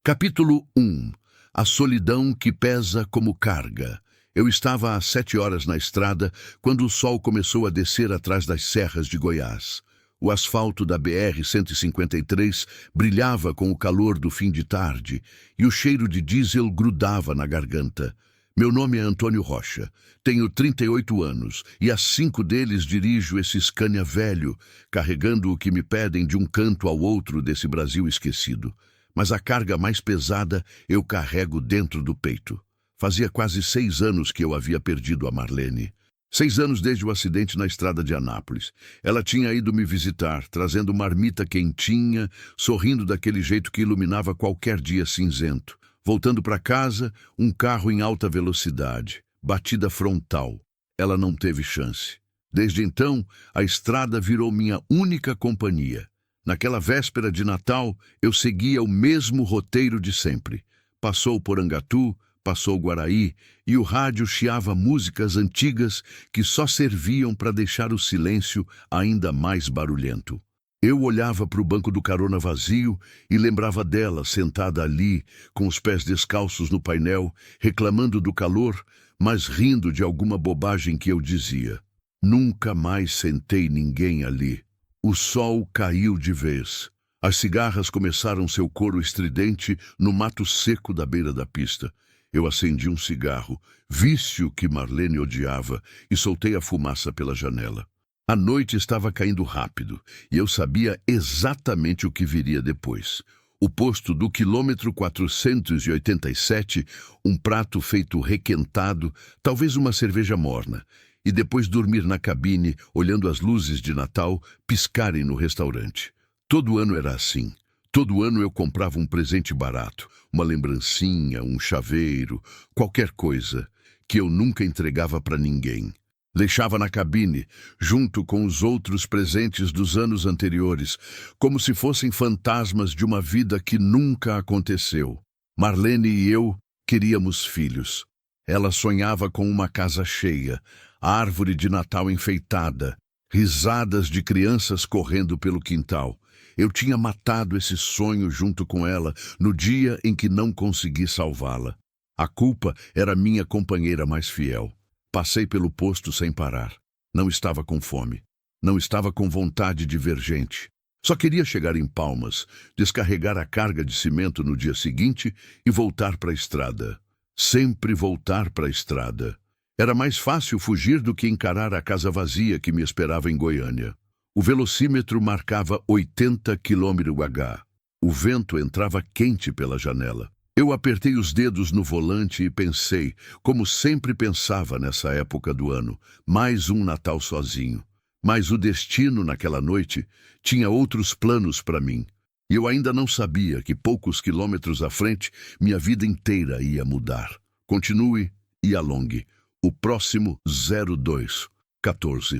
Capítulo 1. A solidão que pesa como carga. Eu estava às 7 horas na estrada quando o sol começou a descer atrás das serras de Goiás. O asfalto da BR-153 brilhava com o calor do fim de tarde e o cheiro de diesel grudava na garganta. Meu nome é Antônio Rocha, tenho 38 anos e há 5 deles dirijo esse Scania velho, carregando o que me pedem de um canto ao outro desse Brasil esquecido. Mas a carga mais pesada eu carrego dentro do peito. Fazia quase 6 anos que eu havia perdido a Marlene. 6 anos desde o acidente na estrada de Anápolis. Ela tinha ido me visitar, trazendo marmita quentinha, sorrindo daquele jeito que iluminava qualquer dia cinzento. Voltando para casa, um carro em alta velocidade, batida frontal. Ela não teve chance. Desde então, a estrada virou minha única companhia. Naquela véspera de Natal, eu seguia o mesmo roteiro de sempre. Passou Porangatu, passou Guaraí, e o rádio chiava músicas antigas que só serviam para deixar o silêncio ainda mais barulhento. Eu olhava para o banco do carona vazio e lembrava dela sentada ali, com os pés descalços no painel, reclamando do calor, mas rindo de alguma bobagem que eu dizia. Nunca mais sentei ninguém ali. O sol caiu de vez. As cigarras começaram seu coro estridente no mato seco da beira da pista. Eu acendi um cigarro, vício que Marlene odiava, e soltei a fumaça pela janela. A noite estava caindo rápido, e eu sabia exatamente o que viria depois. O posto do quilômetro 487, um prato feito requentado, talvez uma cerveja morna, e depois dormir na cabine, olhando as luzes de Natal piscarem no restaurante. Todo ano era assim. Todo ano eu comprava um presente barato, uma lembrancinha, um chaveiro, qualquer coisa, que eu nunca entregava para ninguém. Deixava na cabine, junto com os outros presentes dos anos anteriores, como se fossem fantasmas de uma vida que nunca aconteceu. Marlene e eu queríamos filhos. Ela sonhava com uma casa cheia, árvore de Natal enfeitada, risadas de crianças correndo pelo quintal. Eu tinha matado esse sonho junto com ela no dia em que não consegui salvá-la. A culpa era minha companheira mais fiel. Passei pelo posto sem parar. Não estava com fome. Não estava com vontade de ver gente. Só queria chegar em Palmas, descarregar a carga de cimento no dia seguinte e voltar para a estrada. Sempre voltar para a estrada. Era mais fácil fugir do que encarar a casa vazia que me esperava em Goiânia. O velocímetro marcava 80 km/h. O vento entrava quente pela janela. Eu apertei os dedos no volante e pensei, como sempre pensava nessa época do ano, mais um Natal sozinho. Mas o destino naquela noite tinha outros planos para mim. E eu ainda não sabia que poucos quilômetros à frente minha vida inteira ia mudar. Continue e alongue. O próximo 0214.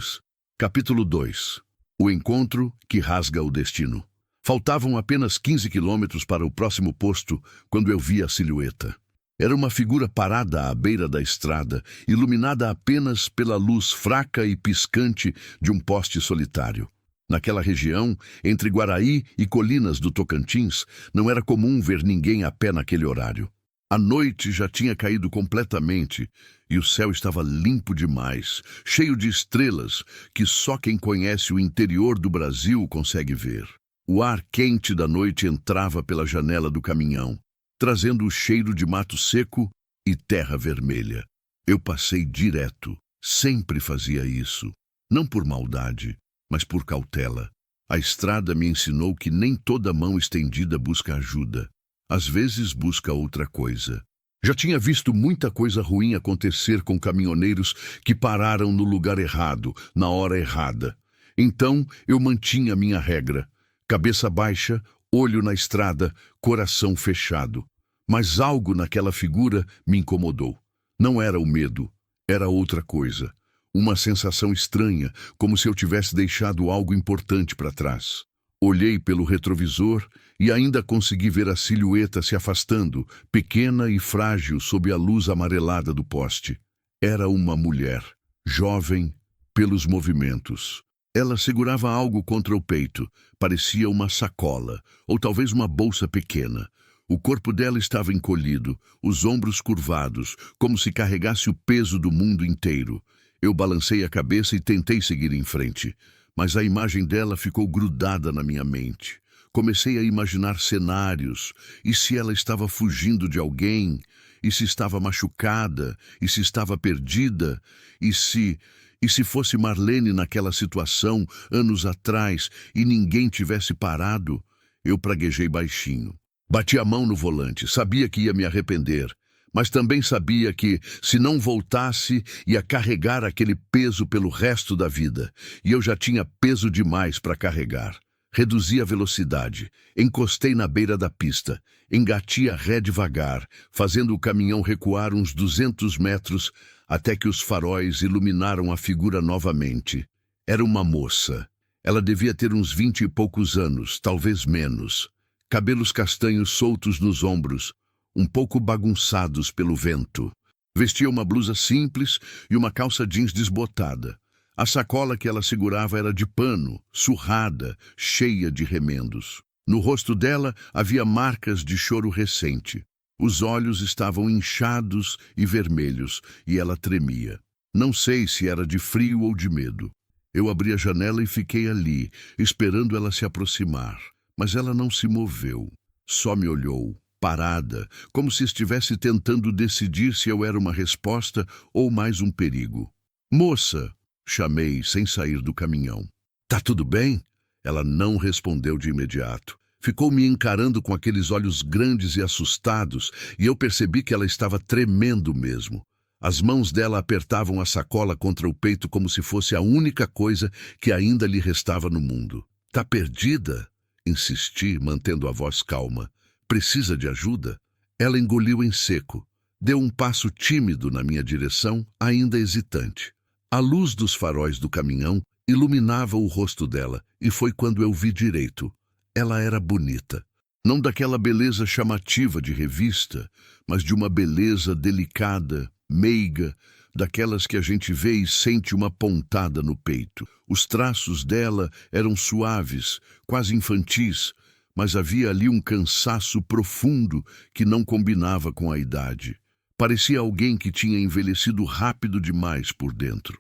Capítulo 2. O encontro que rasga o destino. Faltavam apenas 15 quilômetros para o próximo posto quando eu vi a silhueta. Era uma figura parada à beira da estrada, iluminada apenas pela luz fraca e piscante de um poste solitário. Naquela região, entre Guaraí e colinas do Tocantins, não era comum ver ninguém a pé naquele horário. A noite já tinha caído completamente e o céu estava limpo demais, cheio de estrelas que só quem conhece o interior do Brasil consegue ver. O ar quente da noite entrava pela janela do caminhão, trazendo o cheiro de mato seco e terra vermelha. Eu passei direto, sempre fazia isso, não por maldade, mas por cautela. A estrada me ensinou que nem toda mão estendida busca ajuda. Às vezes busca outra coisa. Já tinha visto muita coisa ruim acontecer com caminhoneiros que pararam no lugar errado, na hora errada. Então eu mantinha minha regra. Cabeça baixa, olho na estrada, coração fechado. Mas algo naquela figura me incomodou. Não era o medo, era outra coisa. Uma sensação estranha, como se eu tivesse deixado algo importante para trás. Olhei pelo retrovisor e ainda consegui ver a silhueta se afastando, pequena e frágil sob a luz amarelada do poste. Era uma mulher, jovem, pelos movimentos. Ela segurava algo contra o peito, parecia uma sacola, ou talvez uma bolsa pequena. O corpo dela estava encolhido, os ombros curvados, como se carregasse o peso do mundo inteiro. Eu balancei a cabeça e tentei seguir em frente, mas a imagem dela ficou grudada na minha mente. Comecei a imaginar cenários, e se ela estava fugindo de alguém, e se estava machucada, e se estava perdida, e se fosse Marlene naquela situação, anos atrás, e ninguém tivesse parado. Eu praguejei baixinho. Bati a mão no volante, sabia que ia me arrepender, mas também sabia que, se não voltasse, ia carregar aquele peso pelo resto da vida, e eu já tinha peso demais para carregar. Reduzi a velocidade, encostei na beira da pista, engati a ré devagar, fazendo o caminhão recuar uns 200 metros, até que os faróis iluminaram a figura novamente. Era uma moça. Ela devia ter uns 20 e poucos anos, talvez menos. Cabelos castanhos soltos nos ombros, um pouco bagunçados pelo vento. Vestia uma blusa simples e uma calça jeans desbotada. A sacola que ela segurava era de pano, surrada, cheia de remendos. No rosto dela havia marcas de choro recente. Os olhos estavam inchados e vermelhos, e ela tremia. Não sei se era de frio ou de medo. Eu abri a janela e fiquei ali, esperando ela se aproximar. Mas ela não se moveu. Só me olhou, parada, como se estivesse tentando decidir se eu era uma resposta ou mais um perigo. "Moça!" chamei, sem sair do caminhão. "Tá tudo bem?" Ela não respondeu de imediato. Ficou me encarando com aqueles olhos grandes e assustados, e eu percebi que ela estava tremendo mesmo. As mãos dela apertavam a sacola contra o peito como se fosse a única coisa que ainda lhe restava no mundo. "Tá perdida?" Insisti, mantendo a voz calma. "Precisa de ajuda?" Ela engoliu em seco. Deu um passo tímido na minha direção, ainda hesitante. A luz dos faróis do caminhão iluminava o rosto dela, e foi quando eu vi direito. Ela era bonita. Não daquela beleza chamativa de revista, mas de uma beleza delicada, meiga, daquelas que a gente vê e sente uma pontada no peito. Os traços dela eram suaves, quase infantis, mas havia ali um cansaço profundo que não combinava com a idade. Parecia alguém que tinha envelhecido rápido demais por dentro.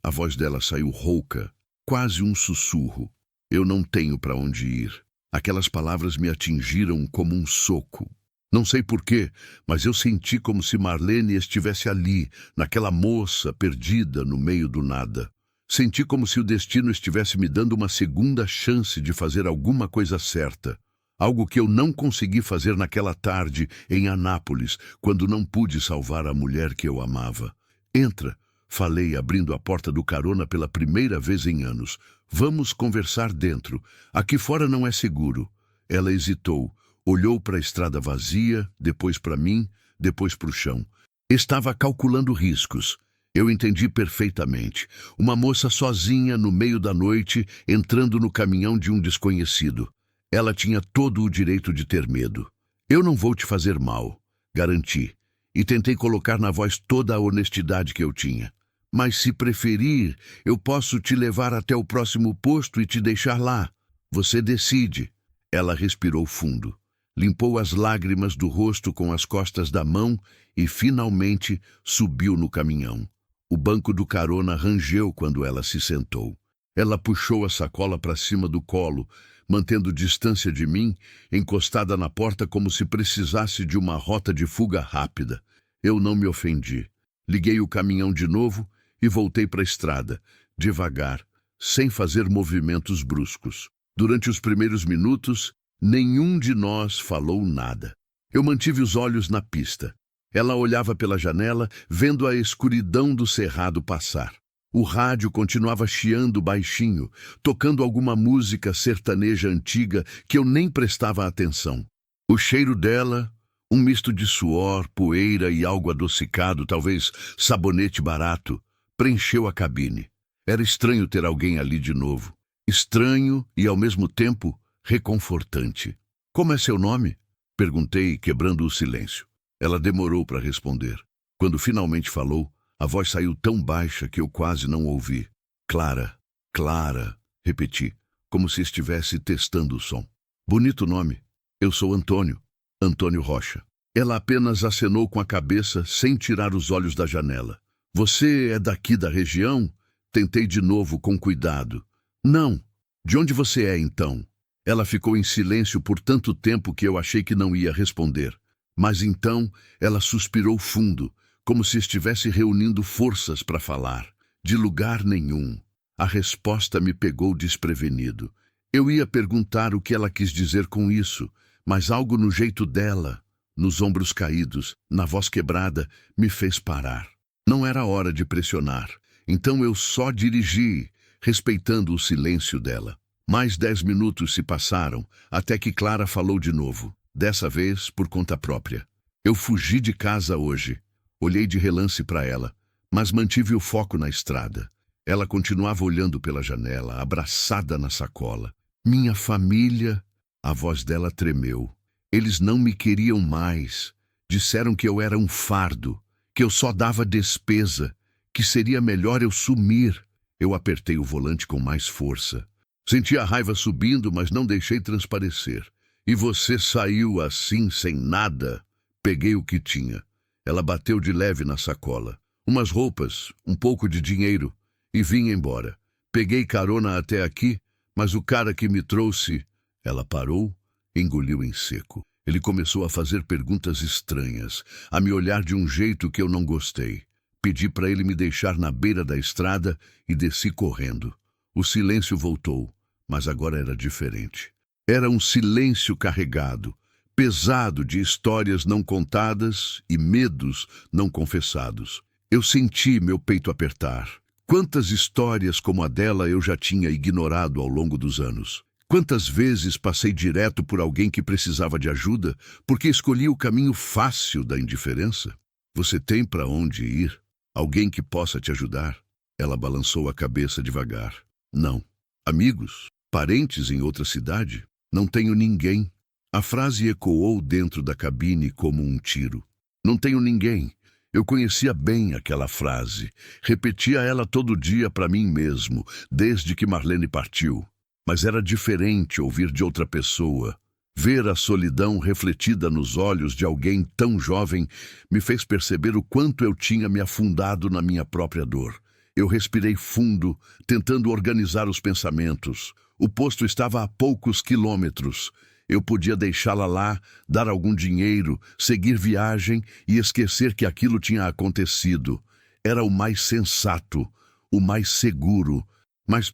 A voz dela saiu rouca, quase um sussurro. "Eu não tenho para onde ir." Aquelas palavras me atingiram como um soco. Não sei porquê, mas eu senti como se Marlene estivesse ali, naquela moça perdida no meio do nada. Senti como se o destino estivesse me dando uma segunda chance de fazer alguma coisa certa. Algo que eu não consegui fazer naquela tarde em Anápolis, quando não pude salvar a mulher que eu amava. "Entra", falei, abrindo a porta do carona pela primeira vez em anos. "Vamos conversar dentro. Aqui fora não é seguro." Ela hesitou. Olhou para a estrada vazia, depois para mim, depois para o chão. Estava calculando riscos. Eu entendi perfeitamente. Uma moça sozinha no meio da noite, entrando no caminhão de um desconhecido. Ela tinha todo o direito de ter medo. "Eu não vou te fazer mal", garanti, e tentei colocar na voz toda a honestidade que eu tinha. "Mas se preferir, eu posso te levar até o próximo posto e te deixar lá. Você decide." Ela respirou fundo. Limpou as lágrimas do rosto com as costas da mão e, finalmente, subiu no caminhão. O banco do carona rangeu quando ela se sentou. Ela puxou a sacola para cima do colo, mantendo distância de mim, encostada na porta como se precisasse de uma rota de fuga rápida. Eu não me ofendi. Liguei o caminhão de novo e voltei para a estrada, devagar, sem fazer movimentos bruscos. Durante os primeiros minutos, nenhum de nós falou nada. Eu mantive os olhos na pista. Ela olhava pela janela, vendo a escuridão do cerrado passar. O rádio continuava chiando baixinho, tocando alguma música sertaneja antiga que eu nem prestava atenção. O cheiro dela, um misto de suor, poeira e algo adocicado, talvez sabonete barato, preencheu a cabine. Era estranho ter alguém ali de novo. Estranho e, ao mesmo tempo, reconfortante. "Como é seu nome?" perguntei, quebrando o silêncio. Ela demorou para responder. Quando finalmente falou, a voz saiu tão baixa que eu quase não ouvi. "Clara, Clara", repeti, como se estivesse testando o som. "Bonito nome. Eu sou Antônio." Antônio Rocha. Ela apenas acenou com a cabeça, sem tirar os olhos da janela. Você é daqui da região? Tentei de novo, com cuidado. Não. De onde você é, então? Ela ficou em silêncio por tanto tempo que eu achei que não ia responder. Mas então ela suspirou fundo, como se estivesse reunindo forças para falar. De lugar nenhum. A resposta me pegou desprevenido. Eu ia perguntar o que ela quis dizer com isso, mas algo no jeito dela, nos ombros caídos, na voz quebrada, me fez parar. Não era hora de pressionar, então eu só dirigi, respeitando o silêncio dela. Mais 10 minutos se passaram, até que Clara falou de novo, dessa vez por conta própria. Eu fugi de casa hoje. Olhei de relance para ela, mas mantive o foco na estrada. Ela continuava olhando pela janela, abraçada na sacola. Minha família... A voz dela tremeu. Eles não me queriam mais. Disseram que eu era um fardo, que eu só dava despesa, que seria melhor eu sumir. Eu apertei o volante com mais força. Senti a raiva subindo, mas não deixei transparecer. E você saiu assim, sem nada? Peguei o que tinha. Ela bateu de leve na sacola. Umas roupas, um pouco de dinheiro, e vim embora. Peguei carona até aqui, mas o cara que me trouxe... Ela parou, engoliu em seco. Ele começou a fazer perguntas estranhas, a me olhar de um jeito que eu não gostei. Pedi para ele me deixar na beira da estrada e desci correndo. O silêncio voltou, mas agora era diferente. Era um silêncio carregado, pesado de histórias não contadas e medos não confessados. Eu senti meu peito apertar. Quantas histórias como a dela eu já tinha ignorado ao longo dos anos. Quantas vezes passei direto por alguém que precisava de ajuda porque escolhi o caminho fácil da indiferença? Você tem para onde ir? Alguém que possa te ajudar? Ela balançou a cabeça devagar. Não. Amigos? Parentes em outra cidade? Não tenho ninguém. A frase ecoou dentro da cabine como um tiro. Não tenho ninguém. Eu conhecia bem aquela frase. Repetia ela todo dia para mim mesmo, desde que Marlene partiu. Mas era diferente ouvir de outra pessoa. Ver a solidão refletida nos olhos de alguém tão jovem me fez perceber o quanto eu tinha me afundado na minha própria dor. Eu respirei fundo, tentando organizar os pensamentos. O posto estava a poucos quilômetros. Eu podia deixá-la lá, dar algum dinheiro, seguir viagem e esquecer que aquilo tinha acontecido. Era o mais sensato, o mais seguro. Mas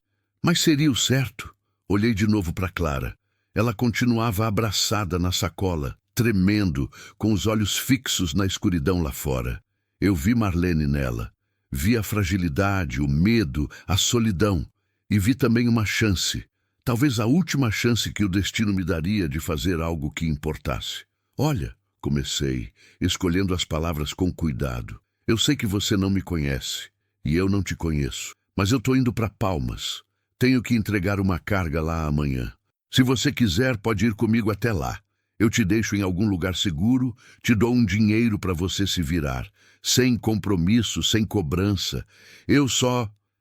seria o certo? Olhei de novo para Clara. Ela continuava abraçada na sacola, tremendo, com os olhos fixos na escuridão lá fora. Eu vi Marlene nela. Vi a fragilidade, o medo, a solidão. E vi também uma chance. Talvez a última chance que o destino me daria de fazer algo que importasse. Olha, comecei, escolhendo as palavras com cuidado. Eu sei que você não me conhece, e eu não te conheço, mas eu estou indo para Palmas. Tenho que entregar uma carga lá amanhã. Se você quiser, pode ir comigo até lá. Eu te deixo em algum lugar seguro, te dou um dinheiro para você se virar. Sem compromisso, sem cobrança.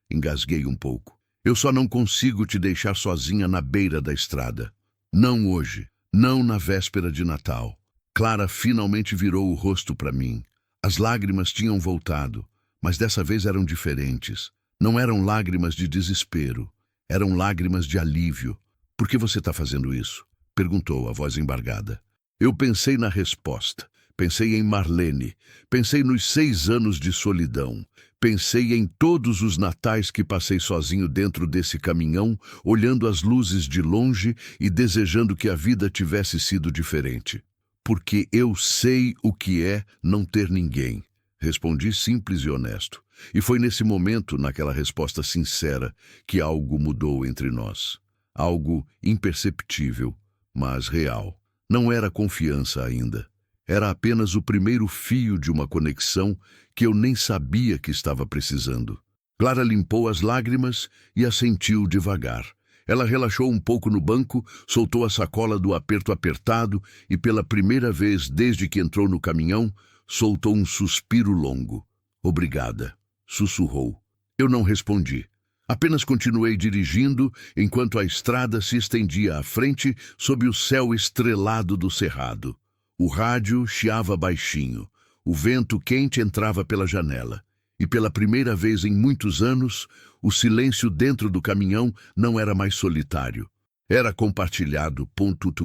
Engasguei um pouco. Eu só não consigo te deixar sozinha na beira da estrada. Não hoje. Não na véspera de Natal. Clara finalmente virou o rosto para mim. As lágrimas tinham voltado, mas dessa vez eram diferentes. Não eram lágrimas de desespero. Eram lágrimas de alívio. Por que você está fazendo isso? Perguntou a voz embargada. Eu pensei na resposta. Pensei em Marlene. Pensei nos 6 anos de solidão. Pensei em todos os natais que passei sozinho dentro desse caminhão, olhando as luzes de longe e desejando que a vida tivesse sido diferente. Porque eu sei o que é não ter ninguém. Respondi simples e honesto. E foi nesse momento, naquela resposta sincera, que algo mudou entre nós. Algo imperceptível, mas real. Não era confiança ainda. Era apenas o primeiro fio de uma conexão que eu nem sabia que estava precisando. Clara limpou as lágrimas e assentiu devagar. Ela relaxou um pouco no banco, soltou a sacola do aperto apertado e, pela primeira vez desde que entrou no caminhão, soltou um suspiro longo. Obrigada, sussurrou. Eu não respondi. Apenas continuei dirigindo enquanto a estrada se estendia à frente sob o céu estrelado do cerrado. O rádio chiava baixinho. O vento quente entrava pela janela. E pela primeira vez em muitos anos, o silêncio dentro do caminhão não era mais solitário. Era compartilhado.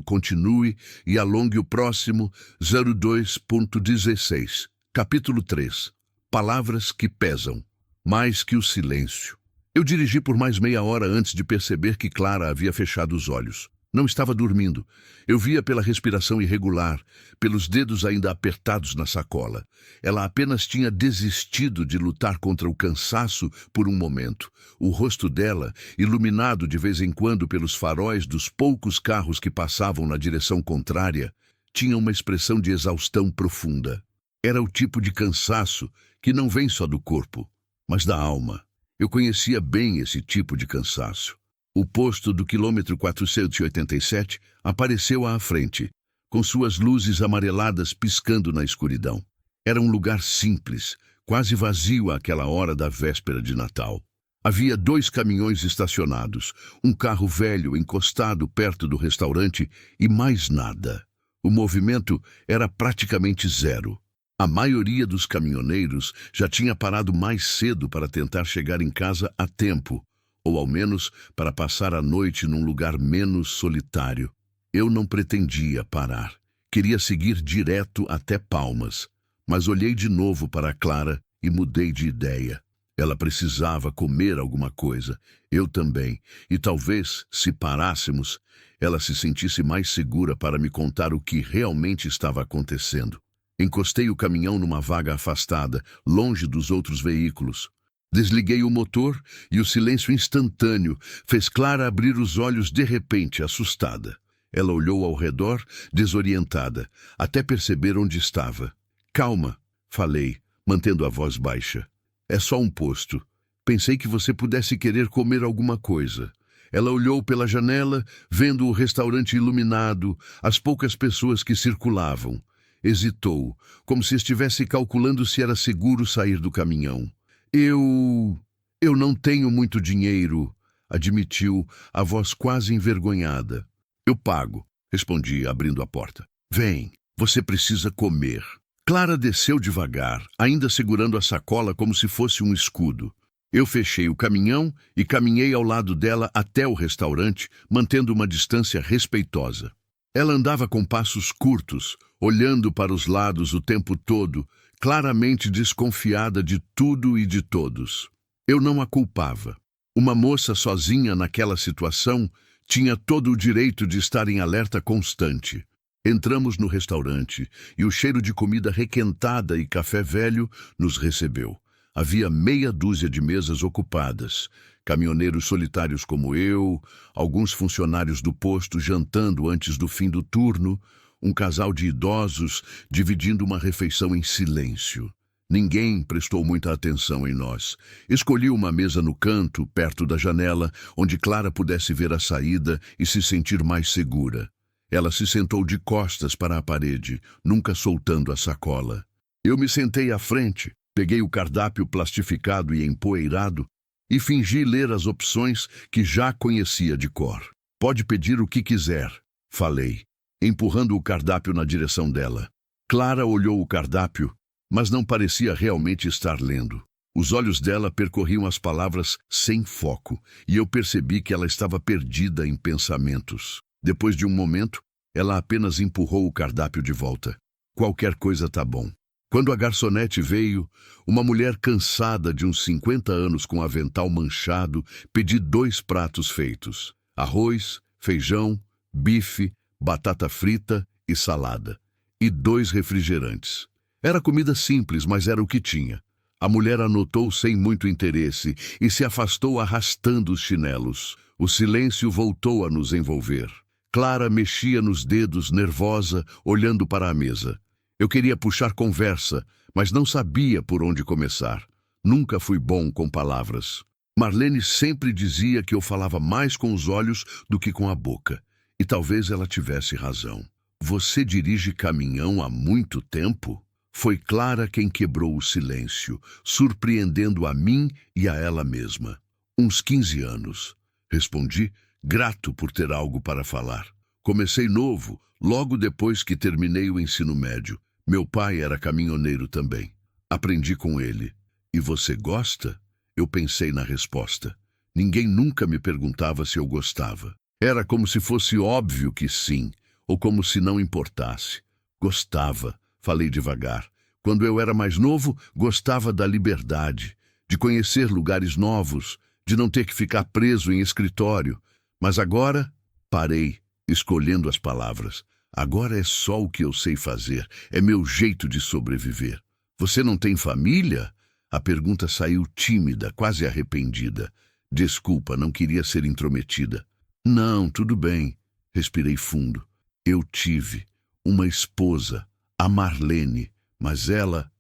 Continue e alongue o próximo 02.16. Capítulo 3. Palavras que pesam. Mais que o silêncio. Eu dirigi por mais meia hora antes de perceber que Clara havia fechado os olhos. Não estava dormindo. Eu via pela respiração irregular, pelos dedos ainda apertados na sacola. Ela apenas tinha desistido de lutar contra o cansaço por um momento. O rosto dela, iluminado de vez em quando pelos faróis dos poucos carros que passavam na direção contrária, tinha uma expressão de exaustão profunda. Era o tipo de cansaço que não vem só do corpo, mas da alma. Eu conhecia bem esse tipo de cansaço. O posto do quilômetro 487 apareceu à frente, com suas luzes amareladas piscando na escuridão. Era um lugar simples, quase vazio àquela hora da véspera de Natal. Havia 2 caminhões estacionados, um carro velho encostado perto do restaurante e mais nada. O movimento era praticamente zero. A maioria dos caminhoneiros já tinha parado mais cedo para tentar chegar em casa a tempo, ou ao menos para passar a noite num lugar menos solitário. Eu não pretendia parar. Queria seguir direto até Palmas, mas olhei de novo para Clara e mudei de ideia. Ela precisava comer alguma coisa, eu também, e talvez, se parássemos, ela se sentisse mais segura para me contar o que realmente estava acontecendo. Encostei o caminhão numa vaga afastada, longe dos outros veículos. Desliguei o motor e o silêncio instantâneo fez Clara abrir os olhos de repente, assustada. Ela olhou ao redor, desorientada, até perceber onde estava. Calma, falei, mantendo a voz baixa. É só um posto. Pensei que você pudesse querer comer alguma coisa. Ela olhou pela janela, vendo o restaurante iluminado, as poucas pessoas que circulavam. Hesitou, como se estivesse calculando se era seguro sair do caminhão. Eu não tenho muito dinheiro, admitiu, a voz quase envergonhada. Eu pago, respondi, abrindo a porta. Vem, você precisa comer. Clara desceu devagar, ainda segurando a sacola como se fosse um escudo. Eu fechei o caminhão e caminhei ao lado dela até o restaurante, mantendo uma distância respeitosa. Ela andava com passos curtos, olhando para os lados o tempo todo, claramente desconfiada de tudo e de todos. Eu não a culpava. Uma moça sozinha naquela situação tinha todo o direito de estar em alerta constante. Entramos no restaurante e o cheiro de comida requentada e café velho nos recebeu. Havia meia dúzia de mesas ocupadas, caminhoneiros solitários como eu, alguns funcionários do posto jantando antes do fim do turno, um casal de idosos dividindo uma refeição em silêncio. Ninguém prestou muita atenção em nós. Escolhi uma mesa no canto, perto da janela, onde Clara pudesse ver a saída e se sentir mais segura. Ela se sentou de costas para a parede, nunca soltando a sacola. Eu me sentei à frente, peguei o cardápio plastificado e empoeirado e fingi ler as opções que já conhecia de cor. Pode pedir o que quiser, falei, empurrando o cardápio na direção dela. Clara olhou o cardápio, mas não parecia realmente estar lendo. Os olhos dela percorriam as palavras sem foco, e eu percebi que ela estava perdida em pensamentos. Depois de um momento, ela apenas empurrou o cardápio de volta. Qualquer coisa tá bom. Quando a garçonete veio, uma mulher cansada de uns 50 anos com avental manchado, pedi 2 pratos feitos. Arroz, feijão, bife, batata frita e salada. E 2 refrigerantes. Era comida simples, mas era o que tinha. A mulher anotou sem muito interesse e se afastou arrastando os chinelos. O silêncio voltou a nos envolver. Clara mexia nos dedos, nervosa, olhando para a mesa. Eu queria puxar conversa, mas não sabia por onde começar. Nunca fui bom com palavras. Marlene sempre dizia que eu falava mais com os olhos do que com a boca. E talvez ela tivesse razão. Você dirige caminhão há muito tempo? Foi Clara quem quebrou o silêncio, surpreendendo a mim e a ela mesma. Uns 15 anos. Respondi, grato por ter algo para falar. Comecei novo, logo depois que terminei o ensino médio. Meu pai era caminhoneiro também. Aprendi com ele. E você gosta? Eu pensei na resposta. Ninguém nunca me perguntava se eu gostava. Era como se fosse óbvio que sim, ou como se não importasse. Gostava, falei devagar. Quando eu era mais novo, gostava da liberdade, de conhecer lugares novos, de não ter que ficar preso em escritório. Mas agora, parei, escolhendo as palavras. Agora é só o que eu sei fazer, é meu jeito de sobreviver. Você não tem família? A pergunta saiu tímida, quase arrependida. Desculpa, não queria ser intrometida. Não, tudo bem. Respirei fundo. Eu tive uma esposa, a Marlene, mas ela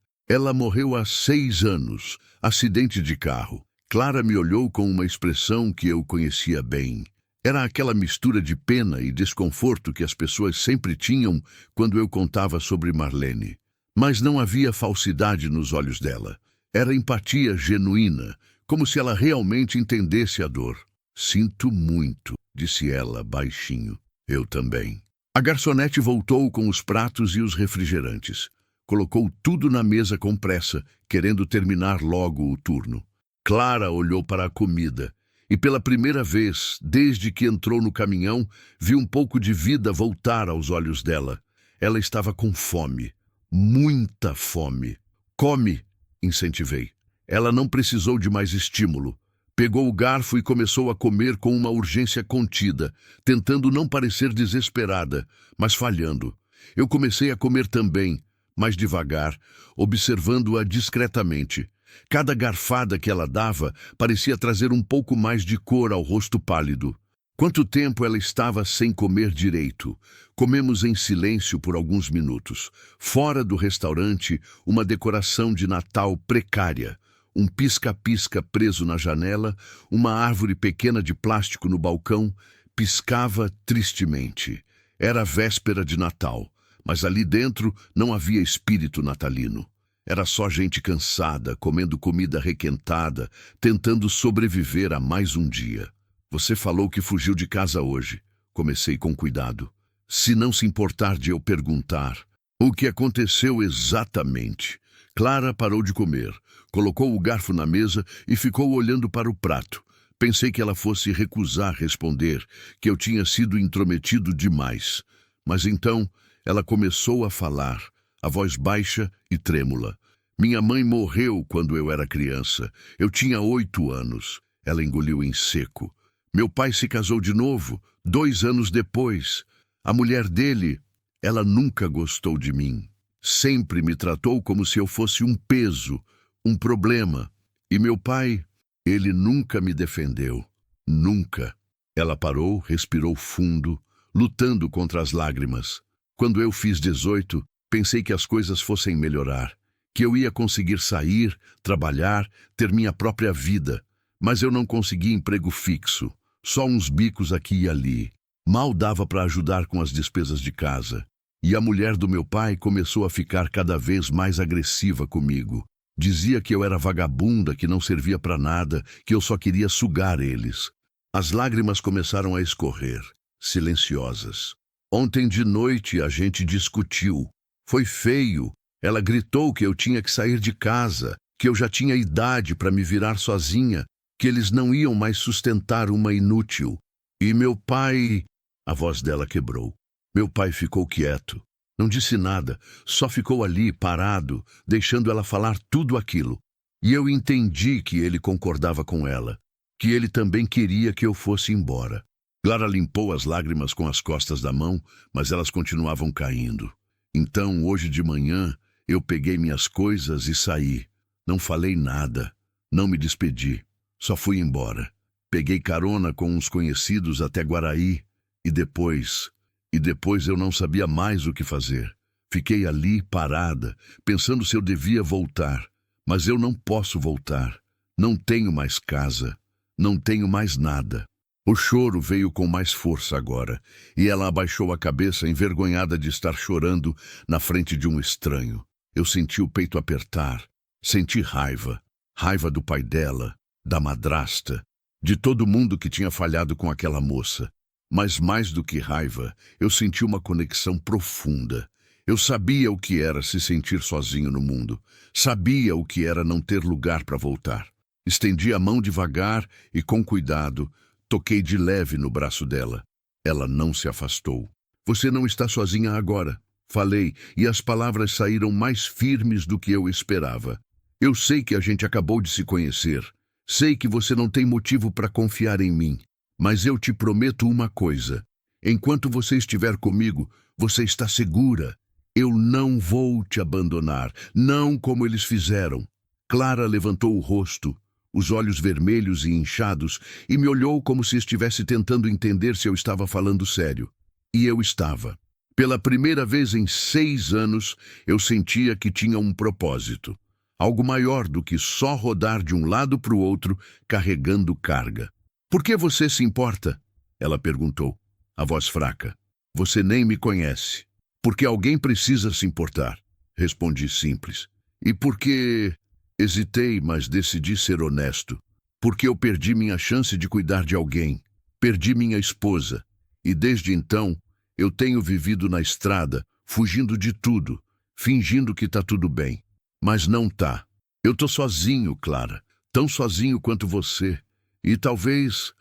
morreu há 6 anos, acidente de carro. Clara me olhou com uma expressão que eu conhecia bem. Era aquela mistura de pena e desconforto que as pessoas sempre tinham quando eu contava sobre Marlene. Mas não havia falsidade nos olhos dela. Era empatia genuína, como se ela realmente entendesse a dor. Sinto muito, disse ela baixinho. Eu também. A garçonete voltou com os pratos e os refrigerantes. Colocou tudo na mesa com pressa, querendo terminar logo o turno. Clara olhou para a comida e pela primeira vez, desde que entrou no caminhão, viu um pouco de vida voltar aos olhos dela. Ela estava com fome, muita fome. Come, incentivei. Ela não precisou de mais estímulo. Pegou o garfo e começou a comer com uma urgência contida, tentando não parecer desesperada, mas falhando. Eu comecei a comer também, mais devagar, observando-a discretamente. Cada garfada que ela dava parecia trazer um pouco mais de cor ao rosto pálido. Quanto tempo ela estava sem comer direito? Comemos em silêncio por alguns minutos. Fora do restaurante, uma decoração de Natal precária. Um pisca-pisca preso na janela, uma árvore pequena de plástico no balcão, piscava tristemente. Era véspera de Natal, mas ali dentro não havia espírito natalino. Era só gente cansada, comendo comida requentada, tentando sobreviver a mais um dia. Você falou que fugiu de casa hoje. Comecei com cuidado. Se não se importar de eu perguntar. O que aconteceu exatamente? Clara parou de comer, colocou o garfo na mesa e ficou olhando para o prato. Pensei que ela fosse recusar responder, que eu tinha sido intrometido demais. Mas então ela começou a falar, a voz baixa e trêmula. Minha mãe morreu quando eu era criança. Eu tinha 8 anos. Ela engoliu em seco. Meu pai se casou de novo, 2 anos depois. A mulher dele, ela nunca gostou de mim. Sempre me tratou como se eu fosse um peso, um problema. E meu pai, ele nunca me defendeu. Nunca. Ela parou, respirou fundo, lutando contra as lágrimas. Quando eu fiz 18, pensei que as coisas fossem melhorar, que eu ia conseguir sair, trabalhar, ter minha própria vida. Mas eu não consegui emprego fixo, só uns bicos aqui e ali. Mal dava para ajudar com as despesas de casa. E a mulher do meu pai começou a ficar cada vez mais agressiva comigo. Dizia que eu era vagabunda, que não servia para nada, que eu só queria sugar eles. As lágrimas começaram a escorrer, silenciosas. Ontem de noite a gente discutiu. Foi feio. Ela gritou que eu tinha que sair de casa, que eu já tinha idade para me virar sozinha, que eles não iam mais sustentar uma inútil. E meu pai... A voz dela quebrou. Meu pai ficou quieto. Não disse nada, só ficou ali, parado, deixando ela falar tudo aquilo. E eu entendi que ele concordava com ela, que ele também queria que eu fosse embora. Clara limpou as lágrimas com as costas da mão, mas elas continuavam caindo. Então, hoje de manhã, eu peguei minhas coisas e saí. Não falei nada, não me despedi, só fui embora. Peguei carona com uns conhecidos até Guaraí e depois eu não sabia mais o que fazer. Fiquei ali, parada, pensando se eu devia voltar. Mas eu não posso voltar. Não tenho mais casa. Não tenho mais nada. O choro veio com mais força agora, e ela abaixou a cabeça, envergonhada de estar chorando na frente de um estranho. Eu senti o peito apertar. Senti raiva. Raiva do pai dela, da madrasta, de todo mundo que tinha falhado com aquela moça. Mas mais do que raiva, eu senti uma conexão profunda. Eu sabia o que era se sentir sozinho no mundo. Sabia o que era não ter lugar para voltar. Estendi a mão devagar e, com cuidado, toquei de leve no braço dela. Ela não se afastou. Você não está sozinha agora, falei, e as palavras saíram mais firmes do que eu esperava. Eu sei que a gente acabou de se conhecer. Sei que você não tem motivo para confiar em mim. Mas eu te prometo uma coisa. Enquanto você estiver comigo, você está segura. Eu não vou te abandonar, não como eles fizeram. Clara levantou o rosto, os olhos vermelhos e inchados, e me olhou como se estivesse tentando entender se eu estava falando sério. E eu estava. Pela primeira vez em 6 anos, eu sentia que tinha um propósito. Algo maior do que só rodar de um lado para o outro, carregando carga. Por que você se importa? Ela perguntou, a voz fraca. Você nem me conhece. Porque alguém precisa se importar, respondi simples. E porque... Hesitei, mas decidi ser honesto. Porque eu perdi minha chance de cuidar de alguém. Perdi minha esposa. E desde então, eu tenho vivido na estrada, fugindo de tudo, fingindo que tá tudo bem. Mas não tá. Eu tô sozinho, Clara. Tão sozinho quanto você. E talvez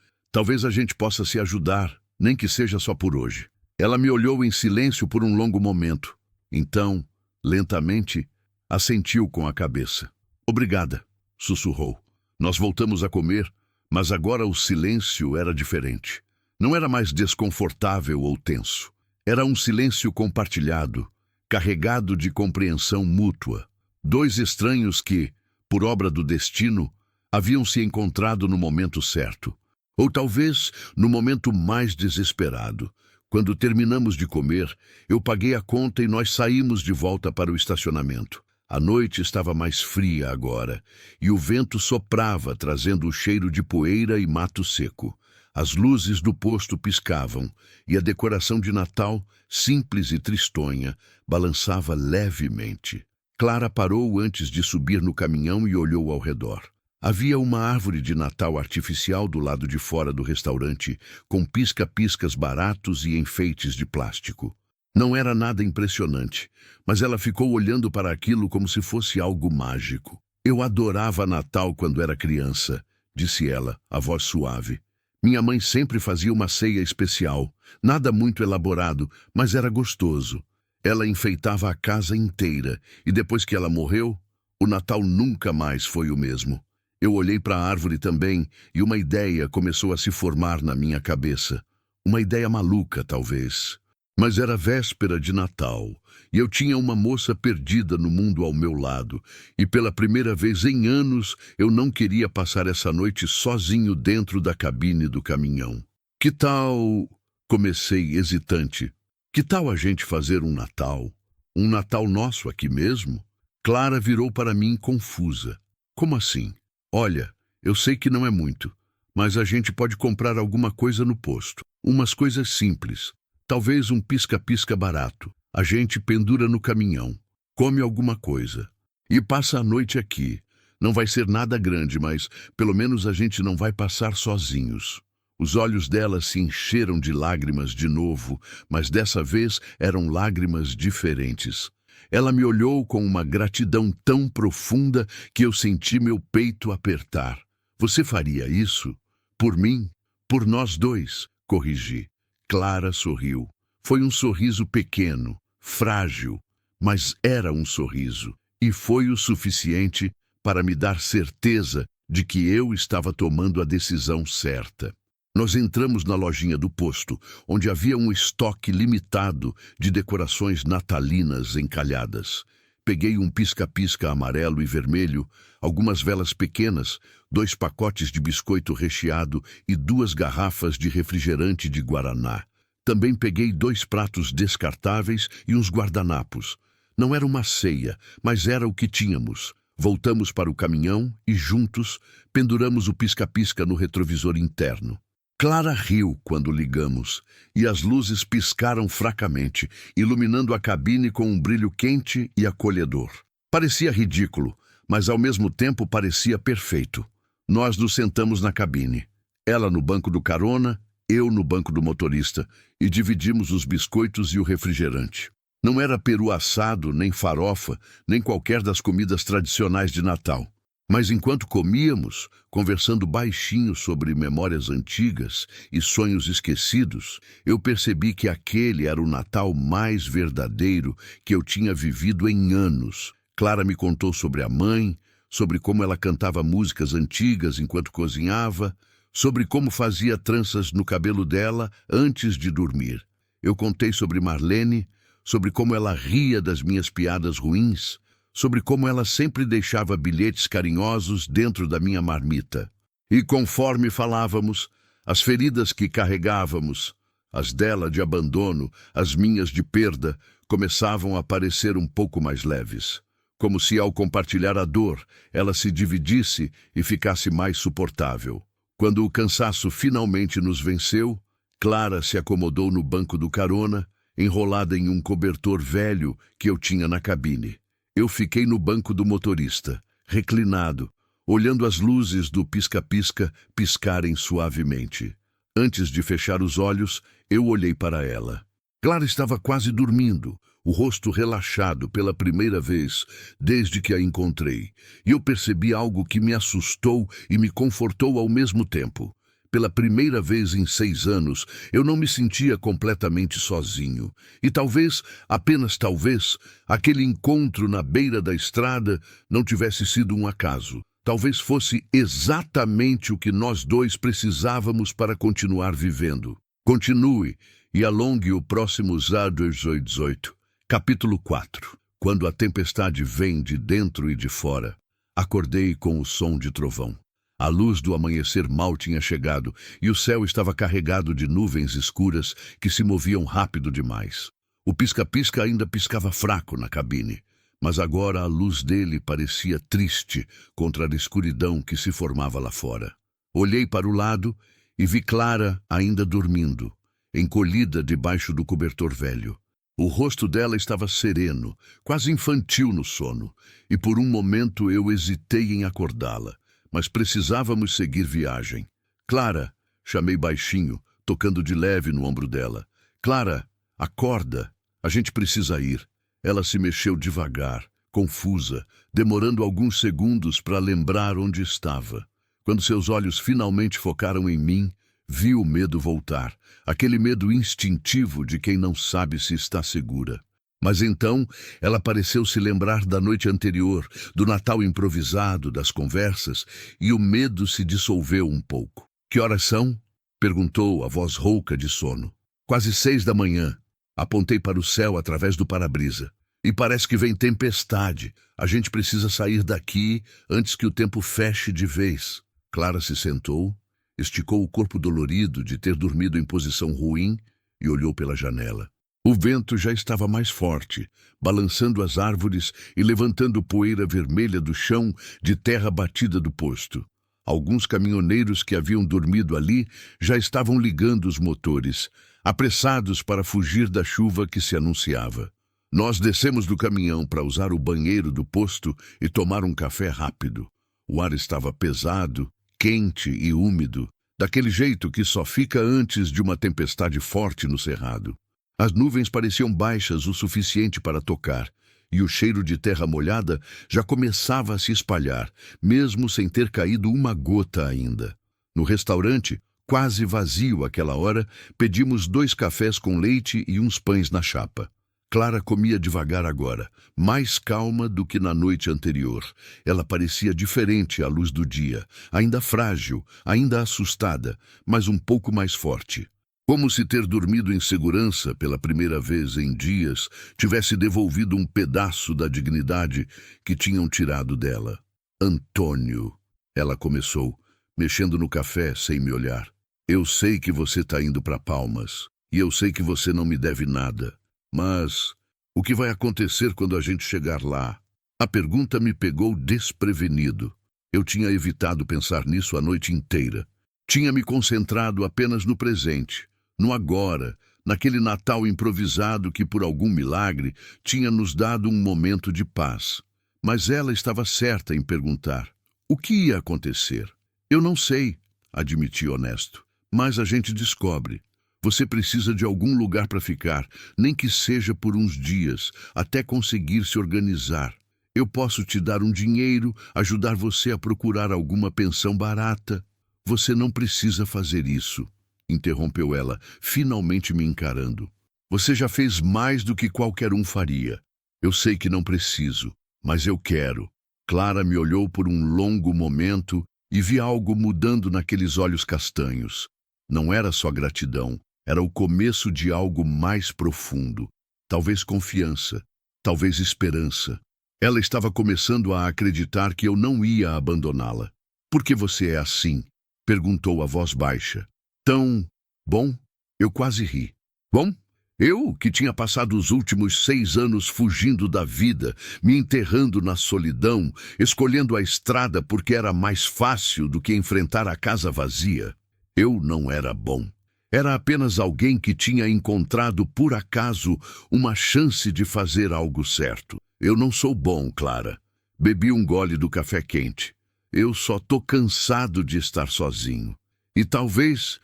a gente possa se ajudar, nem que seja só por hoje. Ela me olhou em silêncio por um longo momento. Então, lentamente, assentiu com a cabeça. Obrigada, sussurrou. Nós voltamos a comer, mas agora o silêncio era diferente. Não era mais desconfortável ou tenso. Era um silêncio compartilhado, carregado de compreensão mútua. 2 estranhos que, por obra do destino, haviam se encontrado no momento certo. Ou talvez no momento mais desesperado. Quando terminamos de comer, eu paguei a conta e nós saímos de volta para o estacionamento. A noite estava mais fria agora, e o vento soprava, trazendo o cheiro de poeira e mato seco. As luzes do posto piscavam, e a decoração de Natal, simples e tristonha, balançava levemente. Clara parou antes de subir no caminhão e olhou ao redor. Havia uma árvore de Natal artificial do lado de fora do restaurante, com pisca-piscas baratos e enfeites de plástico. Não era nada impressionante, mas ela ficou olhando para aquilo como se fosse algo mágico. Eu adorava Natal quando era criança, disse ela, a voz suave. Minha mãe sempre fazia uma ceia especial, nada muito elaborado, mas era gostoso. Ela enfeitava a casa inteira, e depois que ela morreu, o Natal nunca mais foi o mesmo. Eu olhei para a árvore também e uma ideia começou a se formar na minha cabeça. Uma ideia maluca, talvez. Mas era véspera de Natal e eu tinha uma moça perdida no mundo ao meu lado. E pela primeira vez em anos eu não queria passar essa noite sozinho dentro da cabine do caminhão. Que tal... Comecei hesitante. Que tal a gente fazer um Natal? Um Natal nosso aqui mesmo? Clara virou para mim confusa. Como assim? Olha, eu sei que não é muito, mas a gente pode comprar alguma coisa no posto. Umas coisas simples. Talvez um pisca-pisca barato. A gente pendura no caminhão, come alguma coisa e passa a noite aqui. Não vai ser nada grande, mas pelo menos a gente não vai passar sozinhos. Os olhos dela se encheram de lágrimas de novo, mas dessa vez eram lágrimas diferentes. Ela me olhou com uma gratidão tão profunda que eu senti meu peito apertar. Você faria isso? Por mim? Por nós dois? Corrigi. Clara sorriu. Foi um sorriso pequeno, frágil, mas era um sorriso. E foi o suficiente para me dar certeza de que eu estava tomando a decisão certa. Nós entramos na lojinha do posto, onde havia um estoque limitado de decorações natalinas encalhadas. Peguei um pisca-pisca amarelo e vermelho, algumas velas pequenas, 2 pacotes de biscoito recheado e 2 garrafas de refrigerante de guaraná. Também peguei 2 pratos descartáveis e uns guardanapos. Não era uma ceia, mas era o que tínhamos. Voltamos para o caminhão e, juntos, penduramos o pisca-pisca no retrovisor interno. Clara riu quando ligamos, e as luzes piscaram fracamente, iluminando a cabine com um brilho quente e acolhedor. Parecia ridículo, mas ao mesmo tempo parecia perfeito. Nós nos sentamos na cabine. Ela no banco do carona, eu no banco do motorista, e dividimos os biscoitos e o refrigerante. Não era peru assado, nem farofa, nem qualquer das comidas tradicionais de Natal. Mas enquanto comíamos, conversando baixinho sobre memórias antigas e sonhos esquecidos, eu percebi que aquele era o Natal mais verdadeiro que eu tinha vivido em anos. Clara me contou sobre a mãe, sobre como ela cantava músicas antigas enquanto cozinhava, sobre como fazia tranças no cabelo dela antes de dormir. Eu contei sobre Marlene, sobre como ela ria das minhas piadas ruins, sobre como ela sempre deixava bilhetes carinhosos dentro da minha marmita. E conforme falávamos, as feridas que carregávamos, as dela de abandono, as minhas de perda, começavam a parecer um pouco mais leves. Como se ao compartilhar a dor, ela se dividisse e ficasse mais suportável. Quando o cansaço finalmente nos venceu, Clara se acomodou no banco do carona, enrolada em um cobertor velho que eu tinha na cabine. Eu fiquei no banco do motorista, reclinado, olhando as luzes do pisca-pisca piscarem suavemente. Antes de fechar os olhos, eu olhei para ela. Clara estava quase dormindo, o rosto relaxado pela primeira vez desde que a encontrei, e eu percebi algo que me assustou e me confortou ao mesmo tempo. Pela primeira vez em 6 anos, eu não me sentia completamente sozinho. E talvez, apenas talvez, aquele encontro na beira da estrada não tivesse sido um acaso. Talvez fosse exatamente o que nós dois precisávamos para continuar vivendo. Continue e alongue o próximo Zardor 18, capítulo 4. Quando a tempestade vem de dentro e de fora, acordei com o som de trovão. A luz do amanhecer mal tinha chegado e o céu estava carregado de nuvens escuras que se moviam rápido demais. O pisca-pisca ainda piscava fraco na cabine, mas agora a luz dele parecia triste contra a escuridão que se formava lá fora. Olhei para o lado e vi Clara ainda dormindo, encolhida debaixo do cobertor velho. O rosto dela estava sereno, quase infantil no sono, e por um momento eu hesitei em acordá-la. Mas precisávamos seguir viagem. Clara, chamei baixinho, tocando de leve no ombro dela. Clara, acorda, a gente precisa ir. Ela se mexeu devagar, confusa, demorando alguns segundos para lembrar onde estava. Quando seus olhos finalmente focaram em mim, vi o medo voltar, aquele medo instintivo de quem não sabe se está segura. Mas então ela pareceu se lembrar da noite anterior, do Natal improvisado, das conversas, e o medo se dissolveu um pouco. Que horas são? Perguntou a voz rouca de sono. Quase 6 da manhã. Apontei para o céu através do para-brisa. E parece que vem tempestade. A gente precisa sair daqui antes que o tempo feche de vez. Clara se sentou, esticou o corpo dolorido de ter dormido em posição ruim e olhou pela janela. O vento já estava mais forte, balançando as árvores e levantando poeira vermelha do chão de terra batida do posto. Alguns caminhoneiros que haviam dormido ali já estavam ligando os motores, apressados para fugir da chuva que se anunciava. Nós descemos do caminhão para usar o banheiro do posto e tomar um café rápido. O ar estava pesado, quente e úmido, daquele jeito que só fica antes de uma tempestade forte no cerrado. As nuvens pareciam baixas o suficiente para tocar, e o cheiro de terra molhada já começava a se espalhar, mesmo sem ter caído uma gota ainda. No restaurante, quase vazio àquela hora, pedimos 2 cafés com leite e uns pães na chapa. Clara comia devagar agora, mais calma do que na noite anterior. Ela parecia diferente à luz do dia, ainda frágil, ainda assustada, mas um pouco mais forte. Como se ter dormido em segurança pela primeira vez em dias tivesse devolvido um pedaço da dignidade que tinham tirado dela. Antônio, ela começou, mexendo no café sem me olhar. Eu sei que você está indo para Palmas, e eu sei que você não me deve nada. Mas o que vai acontecer quando a gente chegar lá? A pergunta me pegou desprevenido. Eu tinha evitado pensar nisso a noite inteira. Tinha me concentrado apenas no presente, no agora, naquele Natal improvisado que, por algum milagre, tinha nos dado um momento de paz. Mas ela estava certa em perguntar: o que ia acontecer? Eu não sei, admiti honesto, mais a gente descobre. Você precisa de algum lugar para ficar, nem que seja por uns dias, até conseguir se organizar. Eu posso te dar um dinheiro, ajudar você a procurar alguma pensão barata. Você não precisa fazer isso, interrompeu ela, finalmente me encarando. Você já fez mais do que qualquer um faria. Eu sei que não preciso, mas eu quero. Clara me olhou por um longo momento e vi algo mudando naqueles olhos castanhos. Não era só gratidão, era o começo de algo mais profundo. Talvez confiança, talvez esperança. Ela estava começando a acreditar que eu não ia abandoná-la. Por que você é assim? Perguntou a voz baixa. Tão bom? Eu quase ri. Bom? Eu, que tinha passado os últimos 6 anos fugindo da vida, me enterrando na solidão, escolhendo a estrada porque era mais fácil do que enfrentar a casa vazia. Eu não era bom. Era apenas alguém que tinha encontrado, por acaso, uma chance de fazer algo certo. Eu não sou bom, Clara. Bebi um gole do café quente. Eu só tô cansado de estar sozinho. E talvez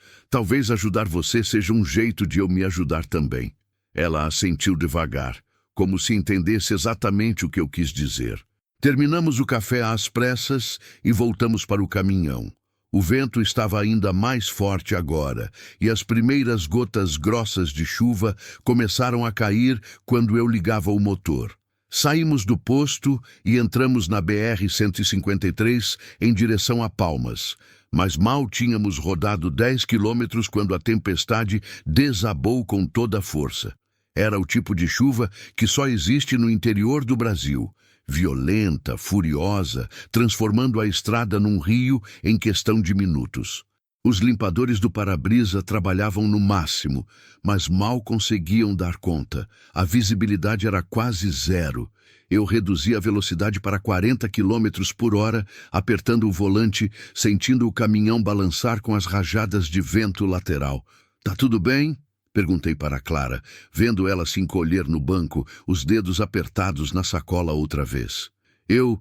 ajudar você seja um jeito de eu me ajudar também. Ela assentiu devagar, como se entendesse exatamente o que eu quis dizer. Terminamos o café às pressas e voltamos para o caminhão. O vento estava ainda mais forte agora, e as primeiras gotas grossas de chuva começaram a cair quando eu ligava o motor. Saímos do posto e entramos na BR-153 em direção a Palmas, mas mal tínhamos rodado 10 quilômetros quando a tempestade desabou com toda a força. Era o tipo de chuva que só existe no interior do Brasil, violenta, furiosa, transformando a estrada num rio em questão de minutos. Os limpadores do para-brisa trabalhavam no máximo, mas mal conseguiam dar conta. A visibilidade era quase zero. Eu reduzi a velocidade para 40 quilômetros por hora, apertando o volante, sentindo o caminhão balançar com as rajadas de vento lateral. "Tá tudo bem?" Perguntei para Clara, vendo ela se encolher no banco, os dedos apertados na sacola outra vez. Eu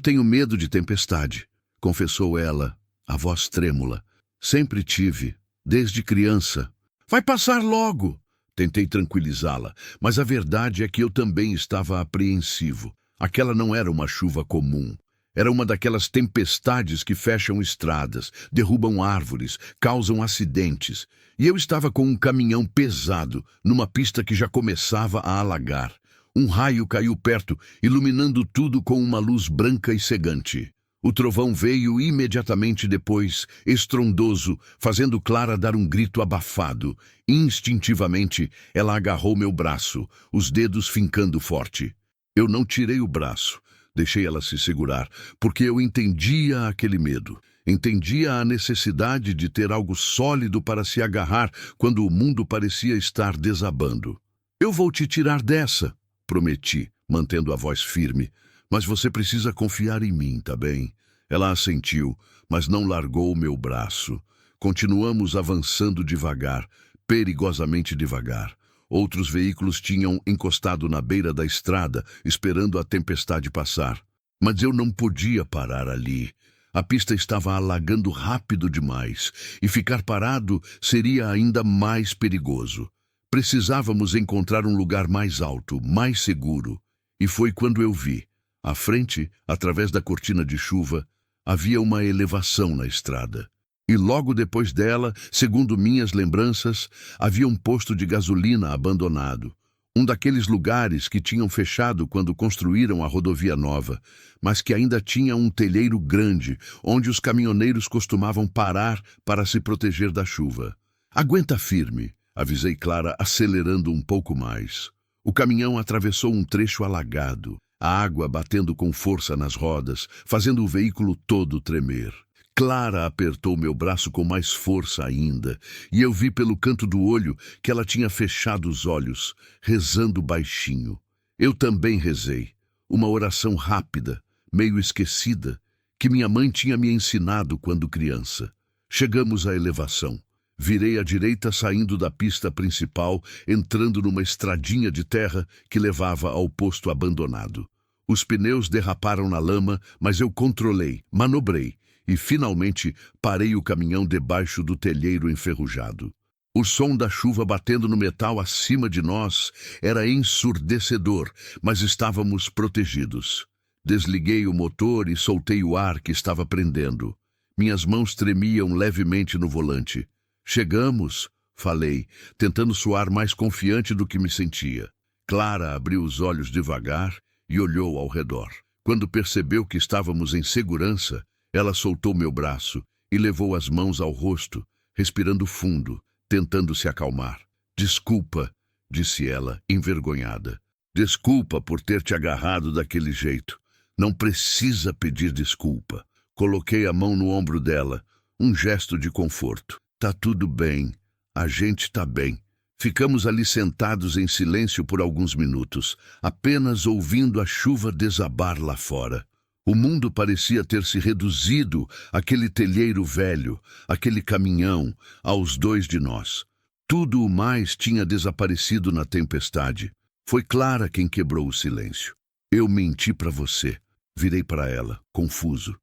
tenho medo de tempestade", confessou ela, a voz trêmula. "Sempre tive, desde criança." "Vai passar logo!" Tentei tranquilizá-la, mas a verdade é que eu também estava apreensivo. Aquela não era uma chuva comum. Era uma daquelas tempestades que fecham estradas, derrubam árvores, causam acidentes. E eu estava com um caminhão pesado, numa pista que já começava a alagar. Um raio caiu perto, iluminando tudo com uma luz branca e cegante. O trovão veio imediatamente depois, estrondoso, fazendo Clara dar um grito abafado. Instintivamente, ela agarrou meu braço, os dedos fincando forte. Eu não tirei o braço. Deixei ela se segurar, porque eu entendia aquele medo. Entendia a necessidade de ter algo sólido para se agarrar quando o mundo parecia estar desabando. "Eu vou te tirar dessa", prometi, mantendo a voz firme. "Mas você precisa confiar em mim, tá bem?" Ela assentiu, mas não largou o meu braço. Continuamos avançando devagar, perigosamente devagar. Outros veículos tinham encostado na beira da estrada, esperando a tempestade passar. Mas eu não podia parar ali. A pista estava alagando rápido demais, e ficar parado seria ainda mais perigoso. Precisávamos encontrar um lugar mais alto, mais seguro. E foi quando eu vi. À frente, através da cortina de chuva, havia uma elevação na estrada. E logo depois dela, segundo minhas lembranças, havia um posto de gasolina abandonado. Um daqueles lugares que tinham fechado quando construíram a rodovia nova, mas que ainda tinha um telheiro grande, onde os caminhoneiros costumavam parar para se proteger da chuva. "Aguenta firme", avisei Clara, acelerando um pouco mais. O caminhão atravessou um trecho alagado, a água batendo com força nas rodas, fazendo o veículo todo tremer. Clara apertou meu braço com mais força ainda, e eu vi pelo canto do olho que ela tinha fechado os olhos, rezando baixinho. Eu também rezei, uma oração rápida, meio esquecida, que minha mãe tinha me ensinado quando criança. Chegamos à elevação. Virei à direita saindo da pista principal, entrando numa estradinha de terra que levava ao posto abandonado. Os pneus derraparam na lama, mas eu controlei, manobrei, e finalmente parei o caminhão debaixo do telheiro enferrujado. O som da chuva batendo no metal acima de nós era ensurdecedor, mas estávamos protegidos. Desliguei o motor e soltei o ar que estava prendendo. Minhas mãos tremiam levemente no volante. Chegamos, falei, tentando soar mais confiante do que me sentia. Clara abriu os olhos devagar e olhou ao redor. Quando percebeu que estávamos em segurança, ela soltou meu braço e levou as mãos ao rosto, respirando fundo, tentando se acalmar. Desculpa, disse ela, envergonhada. Desculpa por ter te agarrado daquele jeito. Não precisa pedir desculpa. Coloquei a mão no ombro dela, um gesto de conforto. Tá tudo bem. A gente tá bem. Ficamos ali sentados em silêncio por alguns minutos, apenas ouvindo a chuva desabar lá fora. O mundo parecia ter se reduzido àquele telheiro velho, aquele caminhão, aos dois de nós. Tudo o mais tinha desaparecido na tempestade. Foi Clara quem quebrou o silêncio. Eu menti para você. Virei para ela, confuso.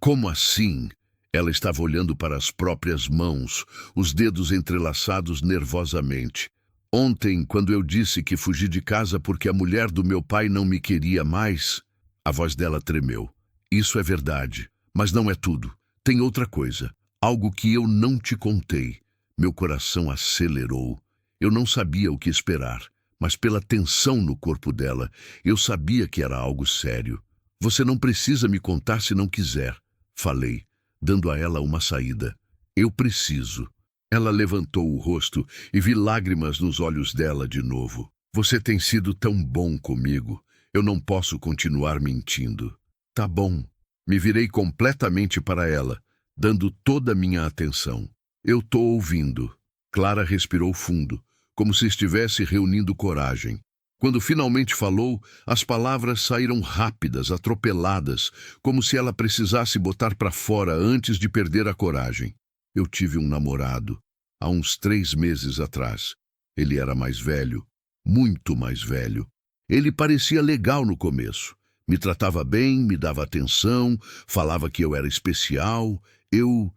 Como assim? Ela estava olhando para as próprias mãos, os dedos entrelaçados nervosamente. Ontem, quando eu disse que fugi de casa porque a mulher do meu pai não me queria mais, a voz dela tremeu. Isso é verdade, mas não é tudo. Tem outra coisa, algo que eu não te contei. Meu coração acelerou. Eu não sabia o que esperar, mas pela tensão no corpo dela, eu sabia que era algo sério. Você não precisa me contar se não quiser, falei, dando a ela uma saída. Eu preciso. Ela levantou o rosto e vi lágrimas nos olhos dela de novo. Você tem sido tão bom comigo. Eu não posso continuar mentindo. Tá bom. Me virei completamente para ela, dando toda a minha atenção. Eu tô ouvindo. Clara respirou fundo, como se estivesse reunindo coragem. Quando finalmente falou, as palavras saíram rápidas, atropeladas, como se ela precisasse botar para fora antes de perder a coragem. Eu tive um namorado, há uns 3 meses atrás. Ele era mais velho, muito mais velho. Ele parecia legal no começo. Me tratava bem, me dava atenção, falava que eu era especial. Eu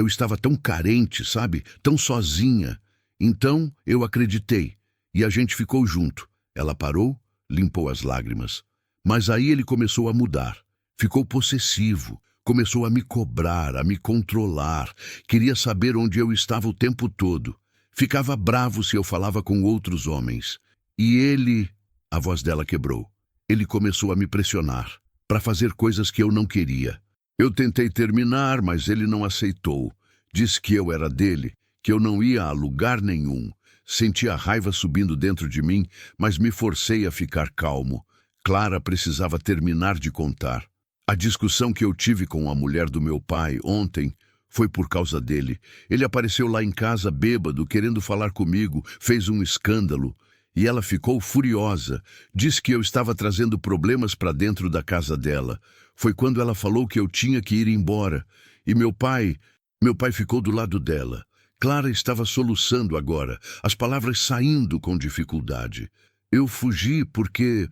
estava tão carente, sabe? Tão sozinha. Então eu acreditei, e a gente ficou junto. Ela parou, limpou as lágrimas. Mas aí ele começou a mudar. Ficou possessivo, começou a me cobrar, a me controlar. Queria saber onde eu estava o tempo todo. Ficava bravo se eu falava com outros homens. E ele... A voz dela quebrou. Ele começou a me pressionar, para fazer coisas que eu não queria. Eu tentei terminar, mas ele não aceitou. Disse que eu era dele, que eu não ia a lugar nenhum. Senti a raiva subindo dentro de mim, mas me forcei a ficar calmo. Clara precisava terminar de contar. A discussão que eu tive com a mulher do meu pai ontem foi por causa dele. Ele apareceu lá em casa bêbado, querendo falar comigo, fez um escândalo. E ela ficou furiosa. Disse que eu estava trazendo problemas para dentro da casa dela. Foi quando ela falou que eu tinha que ir embora. E meu pai ficou do lado dela. Clara estava soluçando agora, as palavras saindo com dificuldade. Eu fugi porque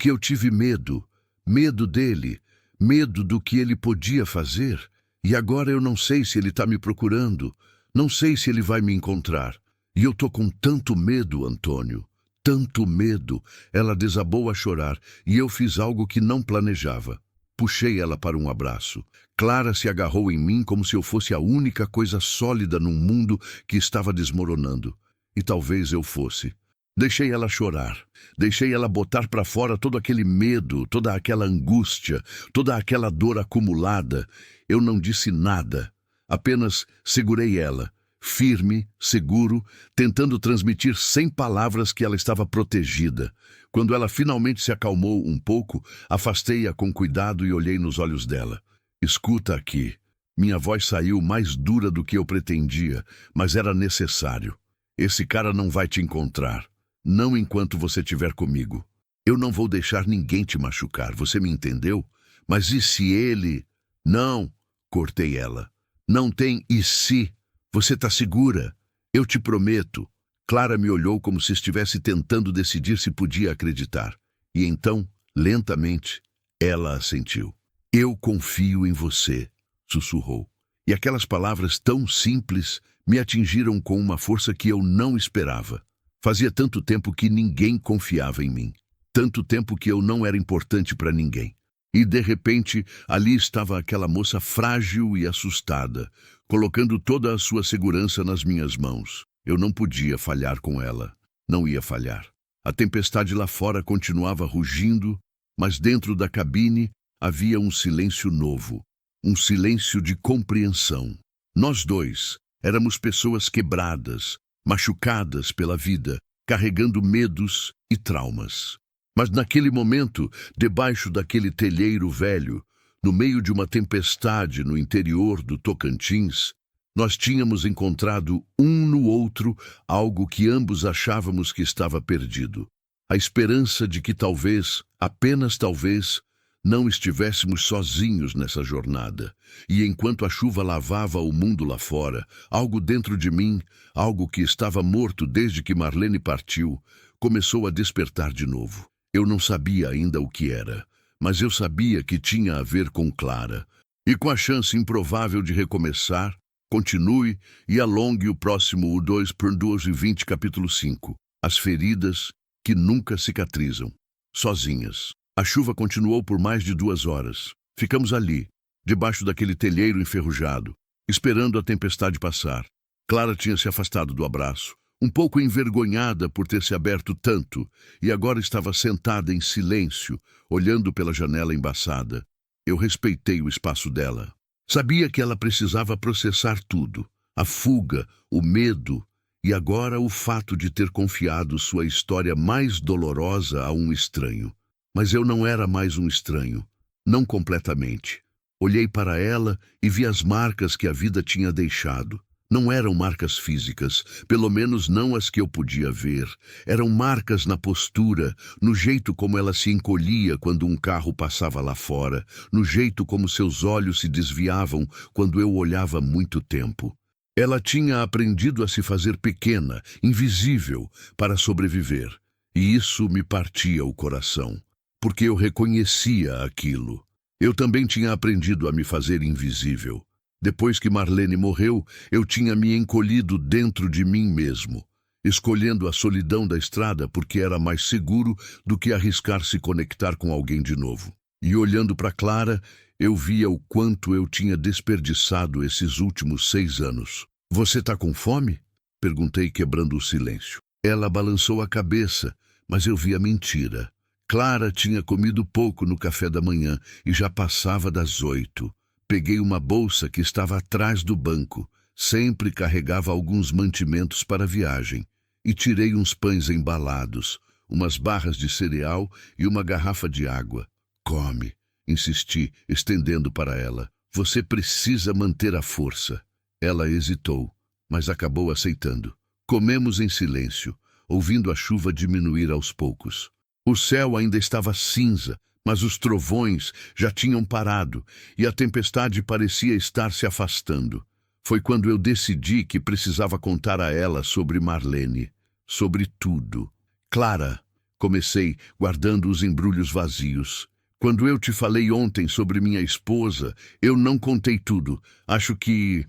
eu tive medo. Medo dele. Medo do que ele podia fazer. E agora eu não sei se ele está me procurando. Não sei se ele vai me encontrar. E eu tô com tanto medo, Antônio. Tanto medo. Ela desabou a chorar e eu fiz algo que não planejava. Puxei ela para um abraço. Clara se agarrou em mim como se eu fosse a única coisa sólida num mundo que estava desmoronando. E talvez eu fosse. Deixei ela chorar. Deixei ela botar para fora todo aquele medo, toda aquela angústia, toda aquela dor acumulada. Eu não disse nada. Apenas segurei ela, firme, seguro, tentando transmitir sem palavras que ela estava protegida. Quando ela finalmente se acalmou um pouco, afastei-a com cuidado e olhei nos olhos dela. Escuta aqui. Minha voz saiu mais dura do que eu pretendia, mas era necessário. Esse cara não vai te encontrar. Não enquanto você estiver comigo. Eu não vou deixar ninguém te machucar, você me entendeu? Mas e se ele... Não, cortei ela. Não tem e se. Você está segura? Eu te prometo. Clara me olhou como se estivesse tentando decidir se podia acreditar. E então, lentamente, ela assentiu. Eu confio em você. sussurrou. E aquelas palavras tão simples me atingiram com uma força que eu não esperava. Fazia tanto tempo que ninguém confiava em mim. Tanto tempo que eu não era importante para ninguém. E, de repente, ali estava aquela moça frágil e assustada, colocando toda a sua segurança nas minhas mãos. Eu não podia falhar com ela. Não ia falhar. A tempestade lá fora continuava rugindo, mas dentro da cabine havia um silêncio novo. Um silêncio de compreensão. Nós dois éramos pessoas quebradas, machucadas pela vida, carregando medos e traumas. Mas naquele momento, debaixo daquele telheiro velho, no meio de uma tempestade no interior do Tocantins, nós tínhamos encontrado um no outro algo que ambos achávamos que estava perdido. A esperança de que talvez, apenas talvez, não estivéssemos sozinhos nessa jornada. E enquanto a chuva lavava o mundo lá fora, algo dentro de mim, algo que estava morto desde que Marlene partiu, começou a despertar de novo. Eu não sabia ainda o que era, mas eu sabia que tinha a ver com Clara. E com a chance improvável de recomeçar, continue e alongue o próximo o 2/20 capítulo 5. As feridas que nunca cicatrizam. Sozinhas. A chuva continuou por mais de 2 horas. Ficamos ali, debaixo daquele telheiro enferrujado, esperando a tempestade passar. Clara tinha se afastado do abraço, um pouco envergonhada por ter se aberto tanto, e agora estava sentada em silêncio, olhando pela janela embaçada. Eu respeitei o espaço dela. Sabia que ela precisava processar tudo, a fuga, o medo, e agora o fato de ter confiado sua história mais dolorosa a um estranho. Mas eu não era mais um estranho, não completamente. Olhei para ela e vi as marcas que a vida tinha deixado. Não eram marcas físicas, pelo menos não as que eu podia ver. Eram marcas na postura, no jeito como ela se encolhia quando um carro passava lá fora, no jeito como seus olhos se desviavam quando eu olhava muito tempo. Ela tinha aprendido a se fazer pequena, invisível, para sobreviver. E isso me partia o coração, porque eu reconhecia aquilo. Eu também tinha aprendido a me fazer invisível. Depois que Marlene morreu, eu tinha me encolhido dentro de mim mesmo, escolhendo a solidão da estrada porque era mais seguro do que arriscar se conectar com alguém de novo. E olhando para Clara, eu via o quanto eu tinha desperdiçado esses últimos 6 anos. "Você tá com fome?" Perguntei, quebrando o silêncio. Ela balançou a cabeça, mas eu vi a mentira. Clara tinha comido pouco no café da manhã e já passava das 8. Peguei uma bolsa que estava atrás do banco. Sempre carregava alguns mantimentos para a viagem. E tirei uns pães embalados, umas barras de cereal e uma garrafa de água. "Come", insisti, estendendo para ela. "Você precisa manter a força." Ela hesitou, mas acabou aceitando. Comemos em silêncio, ouvindo a chuva diminuir aos poucos. O céu ainda estava cinza, mas os trovões já tinham parado e a tempestade parecia estar se afastando. Foi quando eu decidi que precisava contar a ela sobre Marlene, sobre tudo. "Clara", comecei, guardando os embrulhos vazios. "Quando eu te falei ontem sobre minha esposa, eu não contei tudo. Acho que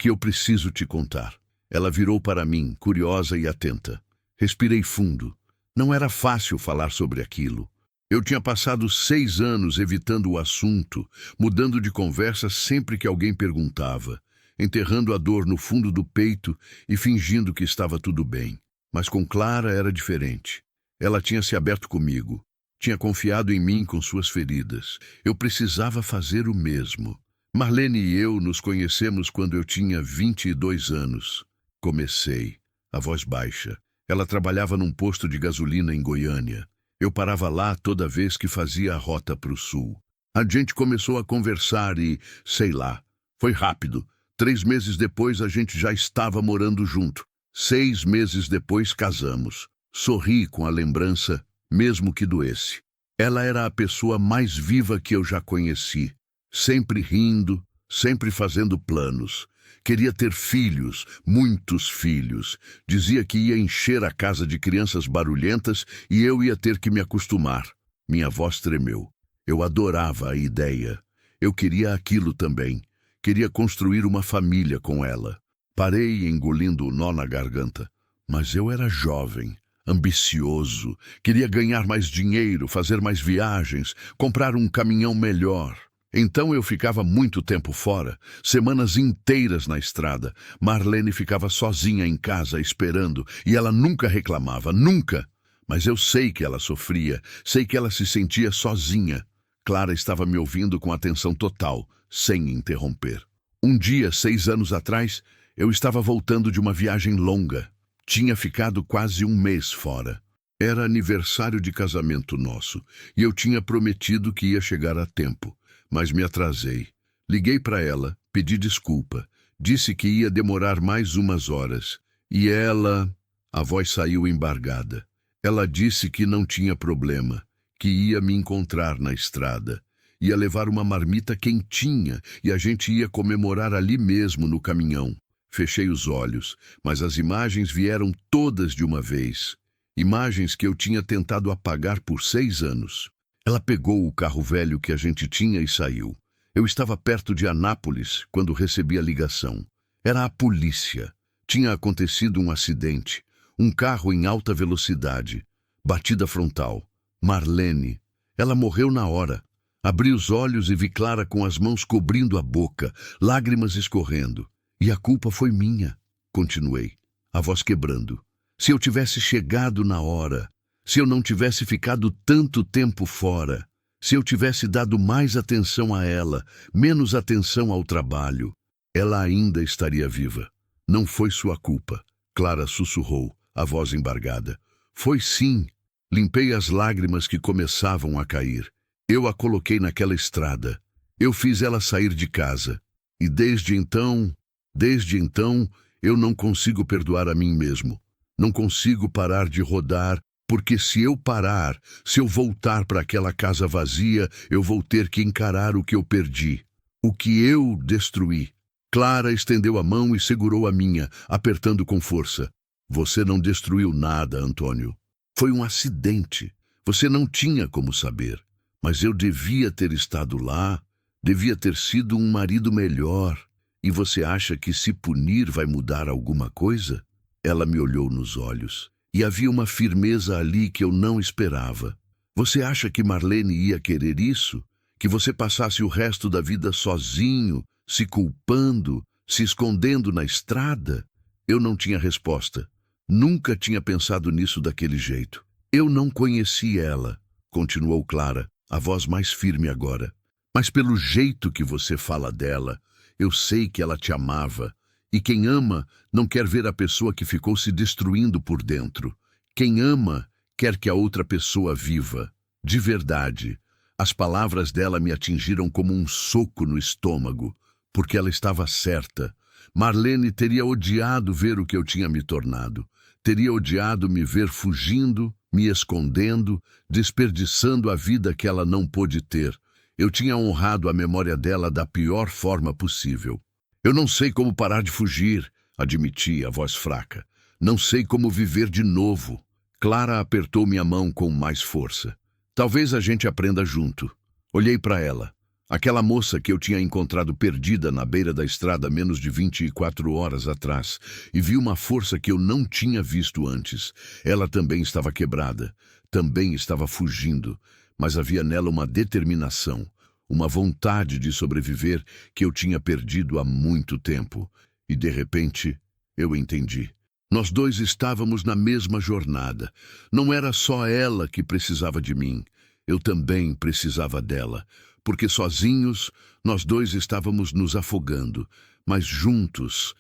eu preciso te contar." Ela virou para mim, curiosa e atenta. Respirei fundo. Não era fácil falar sobre aquilo. Eu tinha passado 6 anos evitando o assunto, mudando de conversa sempre que alguém perguntava, enterrando a dor no fundo do peito e fingindo que estava tudo bem. Mas com Clara era diferente. Ela tinha se aberto comigo, tinha confiado em mim com suas feridas. Eu precisava fazer o mesmo. Marlene e eu nos conhecemos quando eu tinha 22 anos. Comecei, a voz baixa. Ela trabalhava num posto de gasolina em Goiânia. Eu parava lá toda vez que fazia a rota para o sul. A gente começou a conversar e, sei lá, foi rápido. 3 meses depois a gente já estava morando junto. 6 meses depois casamos. Sorri com a lembrança, mesmo que doesse. Ela era a pessoa mais viva que eu já conheci. Sempre rindo, sempre fazendo planos. Queria ter filhos, muitos filhos. Dizia que ia encher a casa de crianças barulhentas e eu ia ter que me acostumar. Minha voz tremeu. Eu adorava a ideia. Eu queria aquilo também. Queria construir uma família com ela. Parei engolindo o nó na garganta. Mas eu era jovem, ambicioso, queria ganhar mais dinheiro, fazer mais viagens, comprar um caminhão melhor. Então eu ficava muito tempo fora, semanas inteiras na estrada. Marlene ficava sozinha em casa esperando e ela nunca reclamava, nunca. Mas eu sei que ela sofria, sei que ela se sentia sozinha. Clara estava me ouvindo com atenção total, sem interromper. Um dia, 6 anos atrás, eu estava voltando de uma viagem longa. Tinha ficado quase um mês fora. Era aniversário de casamento nosso e eu tinha prometido que ia chegar a tempo, mas me atrasei. Liguei para ela, pedi desculpa, disse que ia demorar mais umas horas e ela... A voz saiu embargada. Ela disse que não tinha problema, que ia me encontrar na estrada. Ia levar uma marmita quentinha e a gente ia comemorar ali mesmo no caminhão. Fechei os olhos, mas as imagens vieram todas de uma vez. Imagens que eu tinha tentado apagar por 6 anos. Ela pegou o carro velho que a gente tinha e saiu. Eu estava perto de Anápolis quando recebi a ligação. Era a polícia. Tinha acontecido um acidente. Um carro em alta velocidade. Batida frontal. Marlene. Ela morreu na hora. Abri os olhos e vi Clara com as mãos cobrindo a boca, lágrimas escorrendo. E a culpa foi minha, continuei, a voz quebrando. Se eu tivesse chegado na hora, se eu não tivesse ficado tanto tempo fora, se eu tivesse dado mais atenção a ela, menos atenção ao trabalho, ela ainda estaria viva. Não foi sua culpa, Clara sussurrou, a voz embargada. Foi sim. Limpei as lágrimas que começavam a cair. Eu a coloquei naquela estrada. Eu fiz ela sair de casa. E desde então, eu não consigo perdoar a mim mesmo. Não consigo parar de rodar, porque se eu parar, se eu voltar para aquela casa vazia, eu vou ter que encarar o que eu perdi, o que eu destruí. Clara estendeu a mão e segurou a minha, apertando com força. Você não destruiu nada, Antônio. Foi um acidente. Você não tinha como saber. Mas eu devia ter estado lá, devia ter sido um marido melhor. E você acha que se punir vai mudar alguma coisa? Ela me olhou nos olhos, e havia uma firmeza ali que eu não esperava. Você acha que Marlene ia querer isso? Que você passasse o resto da vida sozinho, se culpando, se escondendo na estrada? Eu não tinha resposta. Nunca tinha pensado nisso daquele jeito. Eu não conheci ela, continuou Clara, a voz mais firme agora. Mas pelo jeito que você fala dela, eu sei que ela te amava, e quem ama não quer ver a pessoa que ficou se destruindo por dentro. Quem ama quer que a outra pessoa viva. De verdade, as palavras dela me atingiram como um soco no estômago, porque ela estava certa. Marlene teria odiado ver o que eu tinha me tornado. Teria odiado me ver fugindo, me escondendo, desperdiçando a vida que ela não pôde ter. Eu tinha honrado a memória dela da pior forma possível. Eu não sei como parar de fugir, admiti, a voz fraca. Não sei como viver de novo. Clara apertou minha mão com mais força. Talvez a gente aprenda junto. Olhei para ela. Aquela moça que eu tinha encontrado perdida na beira da estrada menos de 24 horas atrás, e vi uma força que eu não tinha visto antes. Ela também estava quebrada, também estava fugindo. Mas havia nela uma determinação, uma vontade de sobreviver que eu tinha perdido há muito tempo. E, de repente, eu entendi. Nós dois estávamos na mesma jornada. Não era só ela que precisava de mim. Eu também precisava dela. Porque sozinhos, nós dois estávamos nos afogando. Mas juntos,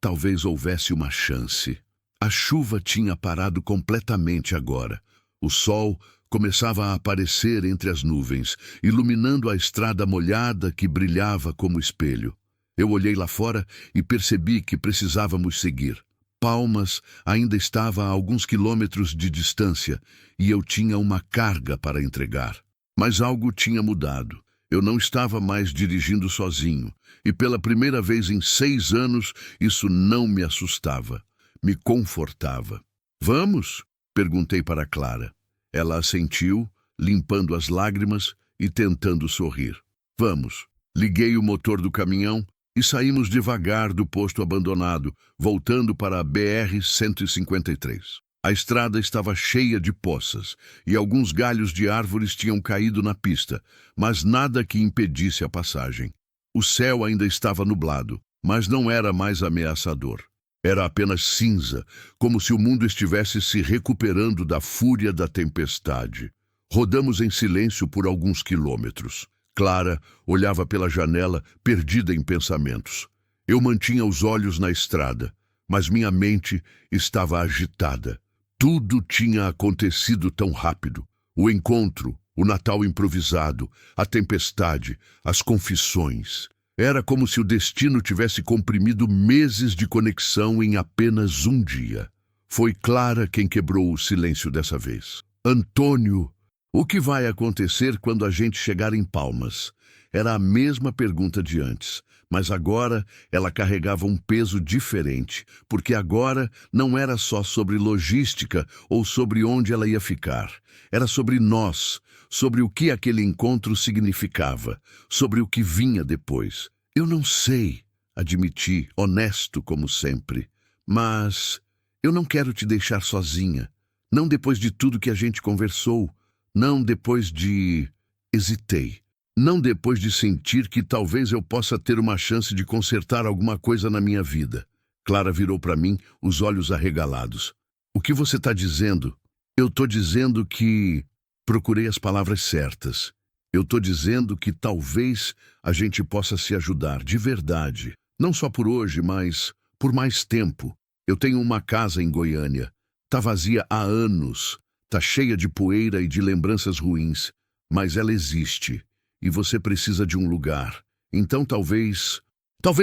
talvez houvesse uma chance. A chuva tinha parado completamente agora. O sol começava a aparecer entre as nuvens, iluminando a estrada molhada que brilhava como espelho. Eu olhei lá fora e percebi que precisávamos seguir. Palmas ainda estava a alguns quilômetros de distância e eu tinha uma carga para entregar. Mas algo tinha mudado. Eu não estava mais dirigindo sozinho e pela primeira vez em 6 anos isso não me assustava, me confortava. Vamos? Perguntei para Clara. Ela assentiu, limpando as lágrimas e tentando sorrir. Vamos. Liguei o motor do caminhão e saímos devagar do posto abandonado, voltando para a BR-153. A estrada estava cheia de poças e alguns galhos de árvores tinham caído na pista, mas nada que impedisse a passagem. O céu ainda estava nublado, mas não era mais ameaçador. Era apenas cinza, como se o mundo estivesse se recuperando da fúria da tempestade. Rodamos em silêncio por alguns quilômetros. Clara olhava pela janela, perdida em pensamentos. Eu mantinha os olhos na estrada, mas minha mente estava agitada. Tudo tinha acontecido tão rápido. O encontro, o Natal improvisado, a tempestade, as confissões. Era como se o destino tivesse comprimido meses de conexão em apenas um dia. Foi Clara quem quebrou o silêncio dessa vez. Antônio, o que vai acontecer quando a gente chegar em Palmas? Era a mesma pergunta de antes, mas agora ela carregava um peso diferente, porque agora não era só sobre logística ou sobre onde ela ia ficar. Era sobre nós, sobre o que aquele encontro significava, sobre o que vinha depois. Eu não sei, admiti, honesto como sempre, mas eu não quero te deixar sozinha. Não depois de tudo que a gente conversou, não depois de... Hesitei. Não depois de sentir que talvez eu possa ter uma chance de consertar alguma coisa na minha vida. Clara virou para mim, os olhos arregalados. O que você está dizendo? Eu estou dizendo que... Procurei as palavras certas. Eu estou dizendo que talvez a gente possa se ajudar de verdade. Não só por hoje, mas por mais tempo. Eu tenho uma casa em Goiânia. Tá vazia há anos. Tá cheia de poeira e de lembranças ruins. Mas ela existe. E você precisa de um lugar. Então talvez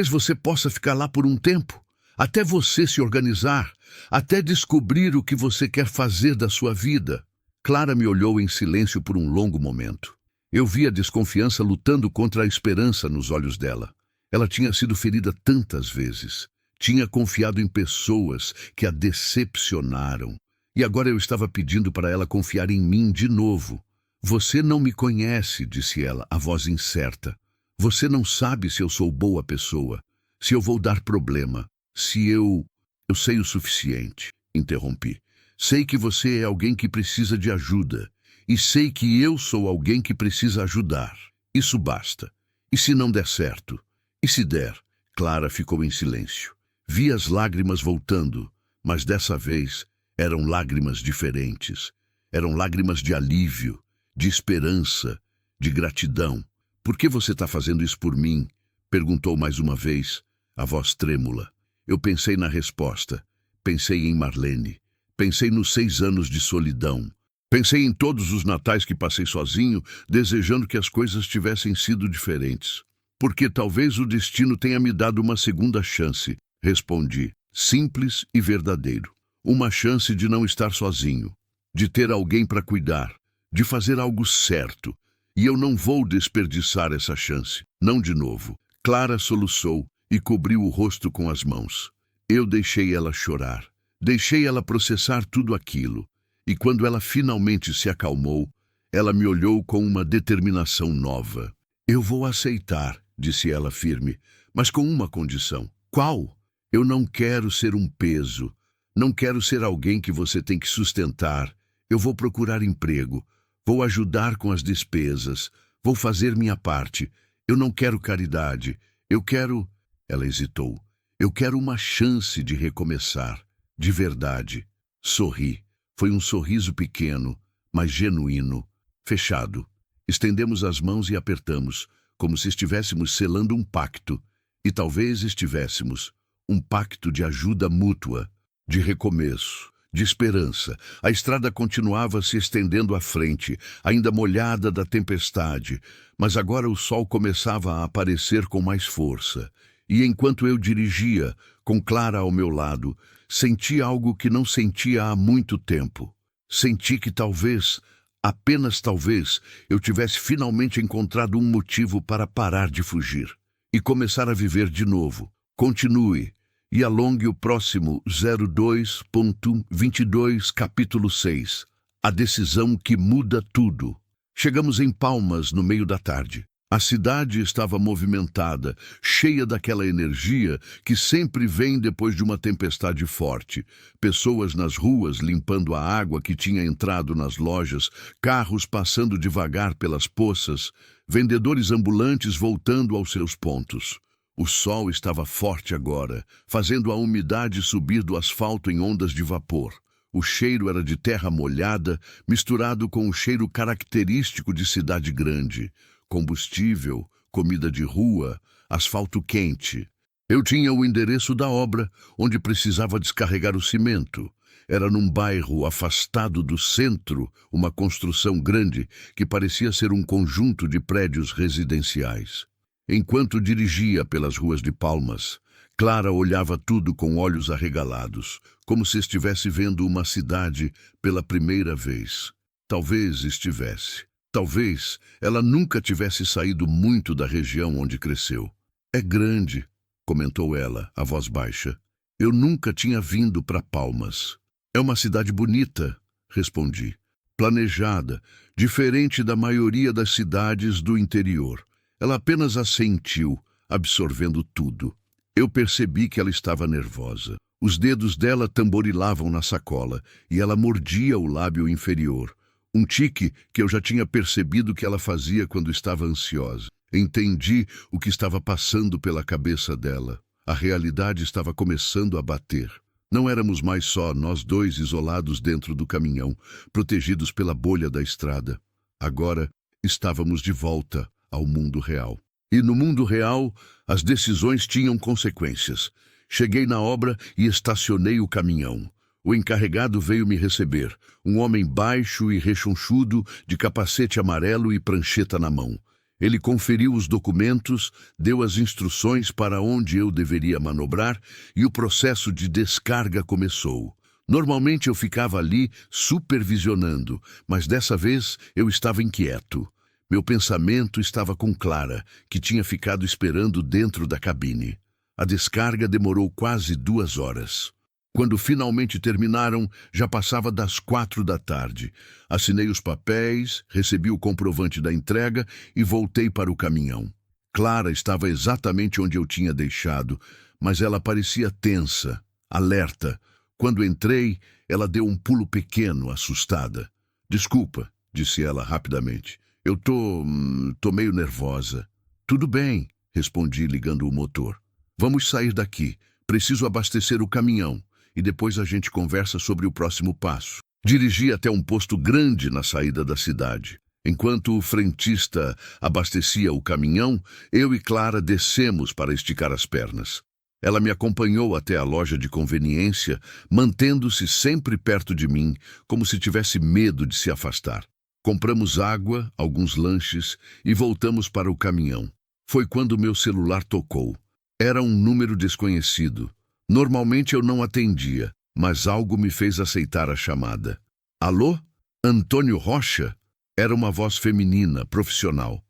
você possa ficar lá por um tempo, até você se organizar, até descobrir o que você quer fazer da sua vida. Clara me olhou em silêncio por um longo momento. Eu vi a desconfiança lutando contra a esperança nos olhos dela. Ela tinha sido ferida tantas vezes. Tinha confiado em pessoas que a decepcionaram. E agora eu estava pedindo para ela confiar em mim de novo. Você não me conhece, disse ela, a voz incerta. Você não sabe se eu sou boa pessoa, se eu vou dar problema, se eu... Eu sei o suficiente, interrompi. Sei que você é alguém que precisa de ajuda, e sei que eu sou alguém que precisa ajudar. Isso basta. E se não der certo? E se der? Clara ficou em silêncio. Vi as lágrimas voltando, mas dessa vez eram lágrimas diferentes. Eram lágrimas de alívio, de esperança, de gratidão. Por que você está fazendo isso por mim? Perguntou mais uma vez, a voz trêmula. Eu pensei na resposta. Pensei em Marlene. Pensei nos 6 anos de solidão. Pensei em todos os natais que passei sozinho, desejando que as coisas tivessem sido diferentes. Porque talvez o destino tenha me dado uma segunda chance, respondi, simples e verdadeiro. Uma chance de não estar sozinho, de ter alguém para cuidar, de fazer algo certo, e eu não vou desperdiçar essa chance, não de novo. Clara soluçou e cobriu o rosto com as mãos. Eu deixei ela chorar, deixei ela processar tudo aquilo, e quando ela finalmente se acalmou, ela me olhou com uma determinação nova. Eu vou aceitar, disse ela firme, mas com uma condição. Qual? Eu não quero ser um peso, não quero ser alguém que você tem que sustentar. Eu vou procurar emprego. Vou ajudar com as despesas. Vou fazer minha parte. Eu não quero caridade. Eu quero... Ela hesitou. Eu quero uma chance de recomeçar. De verdade. Sorri. Foi um sorriso pequeno, mas genuíno. Fechado. Estendemos as mãos e apertamos, como se estivéssemos selando um pacto. E talvez estivéssemos. Um pacto de ajuda mútua, de recomeço, de esperança. A estrada continuava se estendendo à frente, ainda molhada da tempestade, mas agora o sol começava a aparecer com mais força. E enquanto eu dirigia, com Clara ao meu lado, senti algo que não sentia há muito tempo. Senti que talvez, apenas talvez, eu tivesse finalmente encontrado um motivo para parar de fugir e começar a viver de novo. Continue e alongue o próximo 02.22, capítulo 6. A decisão que muda tudo. Chegamos em Palmas no meio da tarde. A cidade estava movimentada, cheia daquela energia que sempre vem depois de uma tempestade forte. Pessoas nas ruas limpando a água que tinha entrado nas lojas, carros passando devagar pelas poças, vendedores ambulantes voltando aos seus pontos. O sol estava forte agora, fazendo a umidade subir do asfalto em ondas de vapor. O cheiro era de terra molhada, misturado com o cheiro característico de cidade grande. Combustível, comida de rua, asfalto quente. Eu tinha o endereço da obra, onde precisava descarregar o cimento. Era num bairro afastado do centro, uma construção grande que parecia ser um conjunto de prédios residenciais. Enquanto dirigia pelas ruas de Palmas, Clara olhava tudo com olhos arregalados, como se estivesse vendo uma cidade pela primeira vez. Talvez estivesse. Talvez ela nunca tivesse saído muito da região onde cresceu. É grande, comentou ela, a voz baixa. Eu nunca tinha vindo para Palmas. É uma cidade bonita, respondi. Planejada, diferente da maioria das cidades do interior. Ela apenas assentiu, absorvendo tudo. Eu percebi que ela estava nervosa. Os dedos dela tamborilavam na sacola e ela mordia o lábio inferior. Um tique que eu já tinha percebido que ela fazia quando estava ansiosa. Entendi o que estava passando pela cabeça dela. A realidade estava começando a bater. Não éramos mais só nós dois isolados dentro do caminhão, protegidos pela bolha da estrada. Agora estávamos de volta ao mundo real. E no mundo real, as decisões tinham consequências. Cheguei na obra e estacionei o caminhão. O encarregado veio me receber, um homem baixo e rechonchudo, de capacete amarelo e prancheta na mão. Ele conferiu os documentos, deu as instruções para onde eu deveria manobrar e o processo de descarga começou. Normalmente eu ficava ali supervisionando, mas dessa vez eu estava inquieto. Meu pensamento estava com Clara, que tinha ficado esperando dentro da cabine. A descarga demorou quase 2 horas. Quando finalmente terminaram, já passava das 4 da tarde. Assinei os papéis, recebi o comprovante da entrega e voltei para o caminhão. Clara estava exatamente onde eu tinha deixado, mas ela parecia tensa, alerta. Quando entrei, ela deu um pulo pequeno, assustada. Desculpa, disse ela rapidamente. Eu tô meio nervosa. Tudo bem, respondi ligando o motor. Vamos sair daqui. Preciso abastecer o caminhão. E depois a gente conversa sobre o próximo passo. Dirigi até um posto grande na saída da cidade. Enquanto o frentista abastecia o caminhão, eu e Clara descemos para esticar as pernas. Ela me acompanhou até a loja de conveniência, mantendo-se sempre perto de mim, como se tivesse medo de se afastar. Compramos água, alguns lanches e voltamos para o caminhão. Foi quando meu celular tocou. Era um número desconhecido. Normalmente eu não atendia, mas algo me fez aceitar a chamada. Alô? Antônio Rocha? Era uma voz feminina, profissional.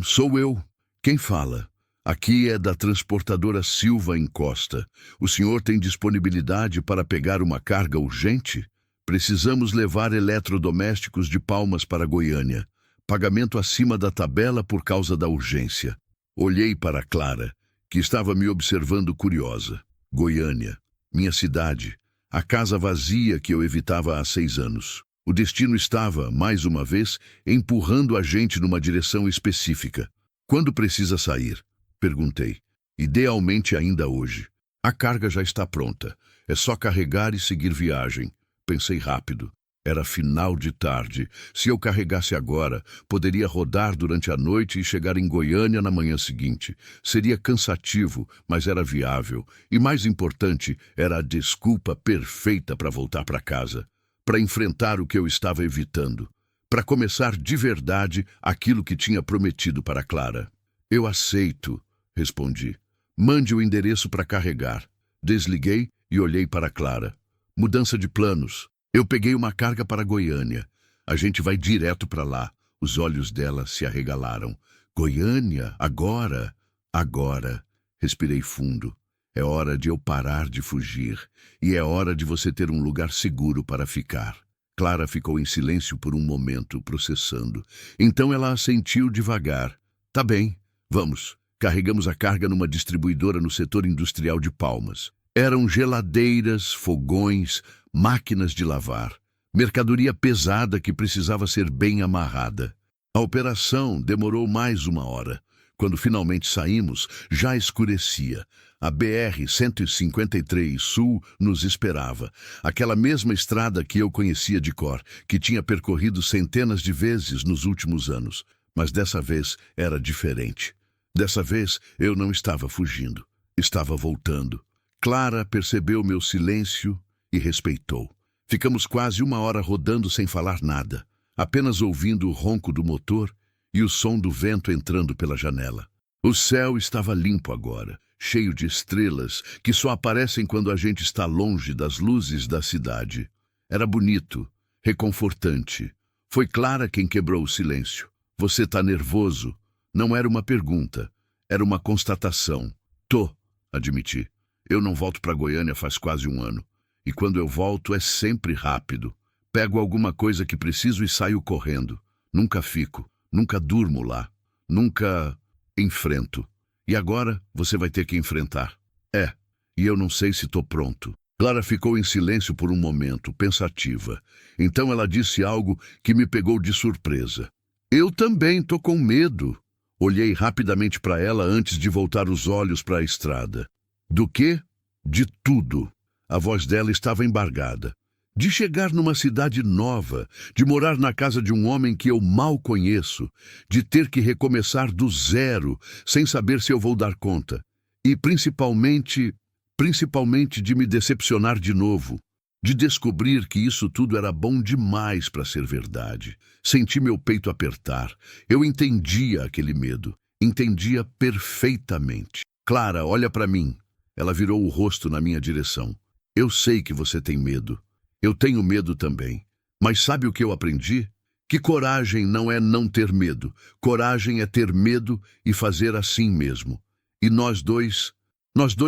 Sou eu. Quem fala? Aqui é da transportadora Silva em Costa. O senhor tem disponibilidade para pegar uma carga urgente? Precisamos levar eletrodomésticos de Palmas para Goiânia. Pagamento acima da tabela por causa da urgência. Olhei para Clara, que estava me observando curiosa. Goiânia, minha cidade, a casa vazia que eu evitava há 6 anos. O destino estava, mais uma vez, empurrando a gente numa direção específica. Quando precisa sair? Perguntei. Idealmente ainda hoje. A carga já está pronta. É só carregar e seguir viagem. Pensei rápido. Era final de tarde. Se eu carregasse agora, poderia rodar durante a noite e chegar em Goiânia na manhã seguinte. Seria cansativo, mas era viável. E mais importante, era a desculpa perfeita para voltar para casa. Para enfrentar o que eu estava evitando. Para começar de verdade aquilo que tinha prometido para Clara. Eu aceito, respondi. Mande o endereço para carregar. Desliguei e olhei para Clara. Mudança de planos. Eu peguei uma carga para Goiânia. A gente vai direto para lá. Os olhos dela se arregalaram. Goiânia? Agora? Agora. Respirei fundo. É hora de eu parar de fugir. E é hora de você ter um lugar seguro para ficar. Clara ficou em silêncio por um momento, processando. Então ela assentiu devagar. Tá bem, vamos. Carregamos a carga numa distribuidora no setor industrial de Palmas. Eram geladeiras, fogões, máquinas de lavar. Mercadoria pesada que precisava ser bem amarrada. A operação demorou mais 1 hora. Quando finalmente saímos, já escurecia. A BR-153 Sul nos esperava. Aquela mesma estrada que eu conhecia de cor, que tinha percorrido centenas de vezes nos últimos anos. Mas dessa vez era diferente. Dessa vez eu não estava fugindo. Estava voltando. Clara percebeu meu silêncio e respeitou. Ficamos quase 1 hora rodando sem falar nada, apenas ouvindo o ronco do motor e o som do vento entrando pela janela. O céu estava limpo agora, cheio de estrelas que só aparecem quando a gente está longe das luzes da cidade. Era bonito, reconfortante. Foi Clara quem quebrou o silêncio. Você tá nervoso? Não era uma pergunta, era uma constatação. Tô, admiti. Eu não volto para Goiânia faz quase 1 ano. E quando eu volto é sempre rápido. Pego alguma coisa que preciso e saio correndo. Nunca fico, nunca durmo lá. Nunca enfrento. E agora você vai ter que enfrentar. E eu não sei se tô pronto. Clara ficou em silêncio por um momento, pensativa. Então ela disse algo que me pegou de surpresa. Eu também tô com medo. Olhei rapidamente para ela antes de voltar os olhos para a estrada. Do quê? De tudo. A voz dela estava embargada. De chegar numa cidade nova, de morar na casa de um homem que eu mal conheço, de ter que recomeçar do zero, sem saber se eu vou dar conta. E principalmente de me decepcionar de novo, de descobrir que isso tudo era bom demais para ser verdade. Senti meu peito apertar. Eu entendia aquele medo. Entendia perfeitamente. Clara, olha para mim. Ela virou o rosto na minha direção. Eu sei que você tem medo. Eu tenho medo também. Mas sabe o que eu aprendi? Que coragem não é não ter medo. Coragem é ter medo e fazer assim mesmo. E nós dois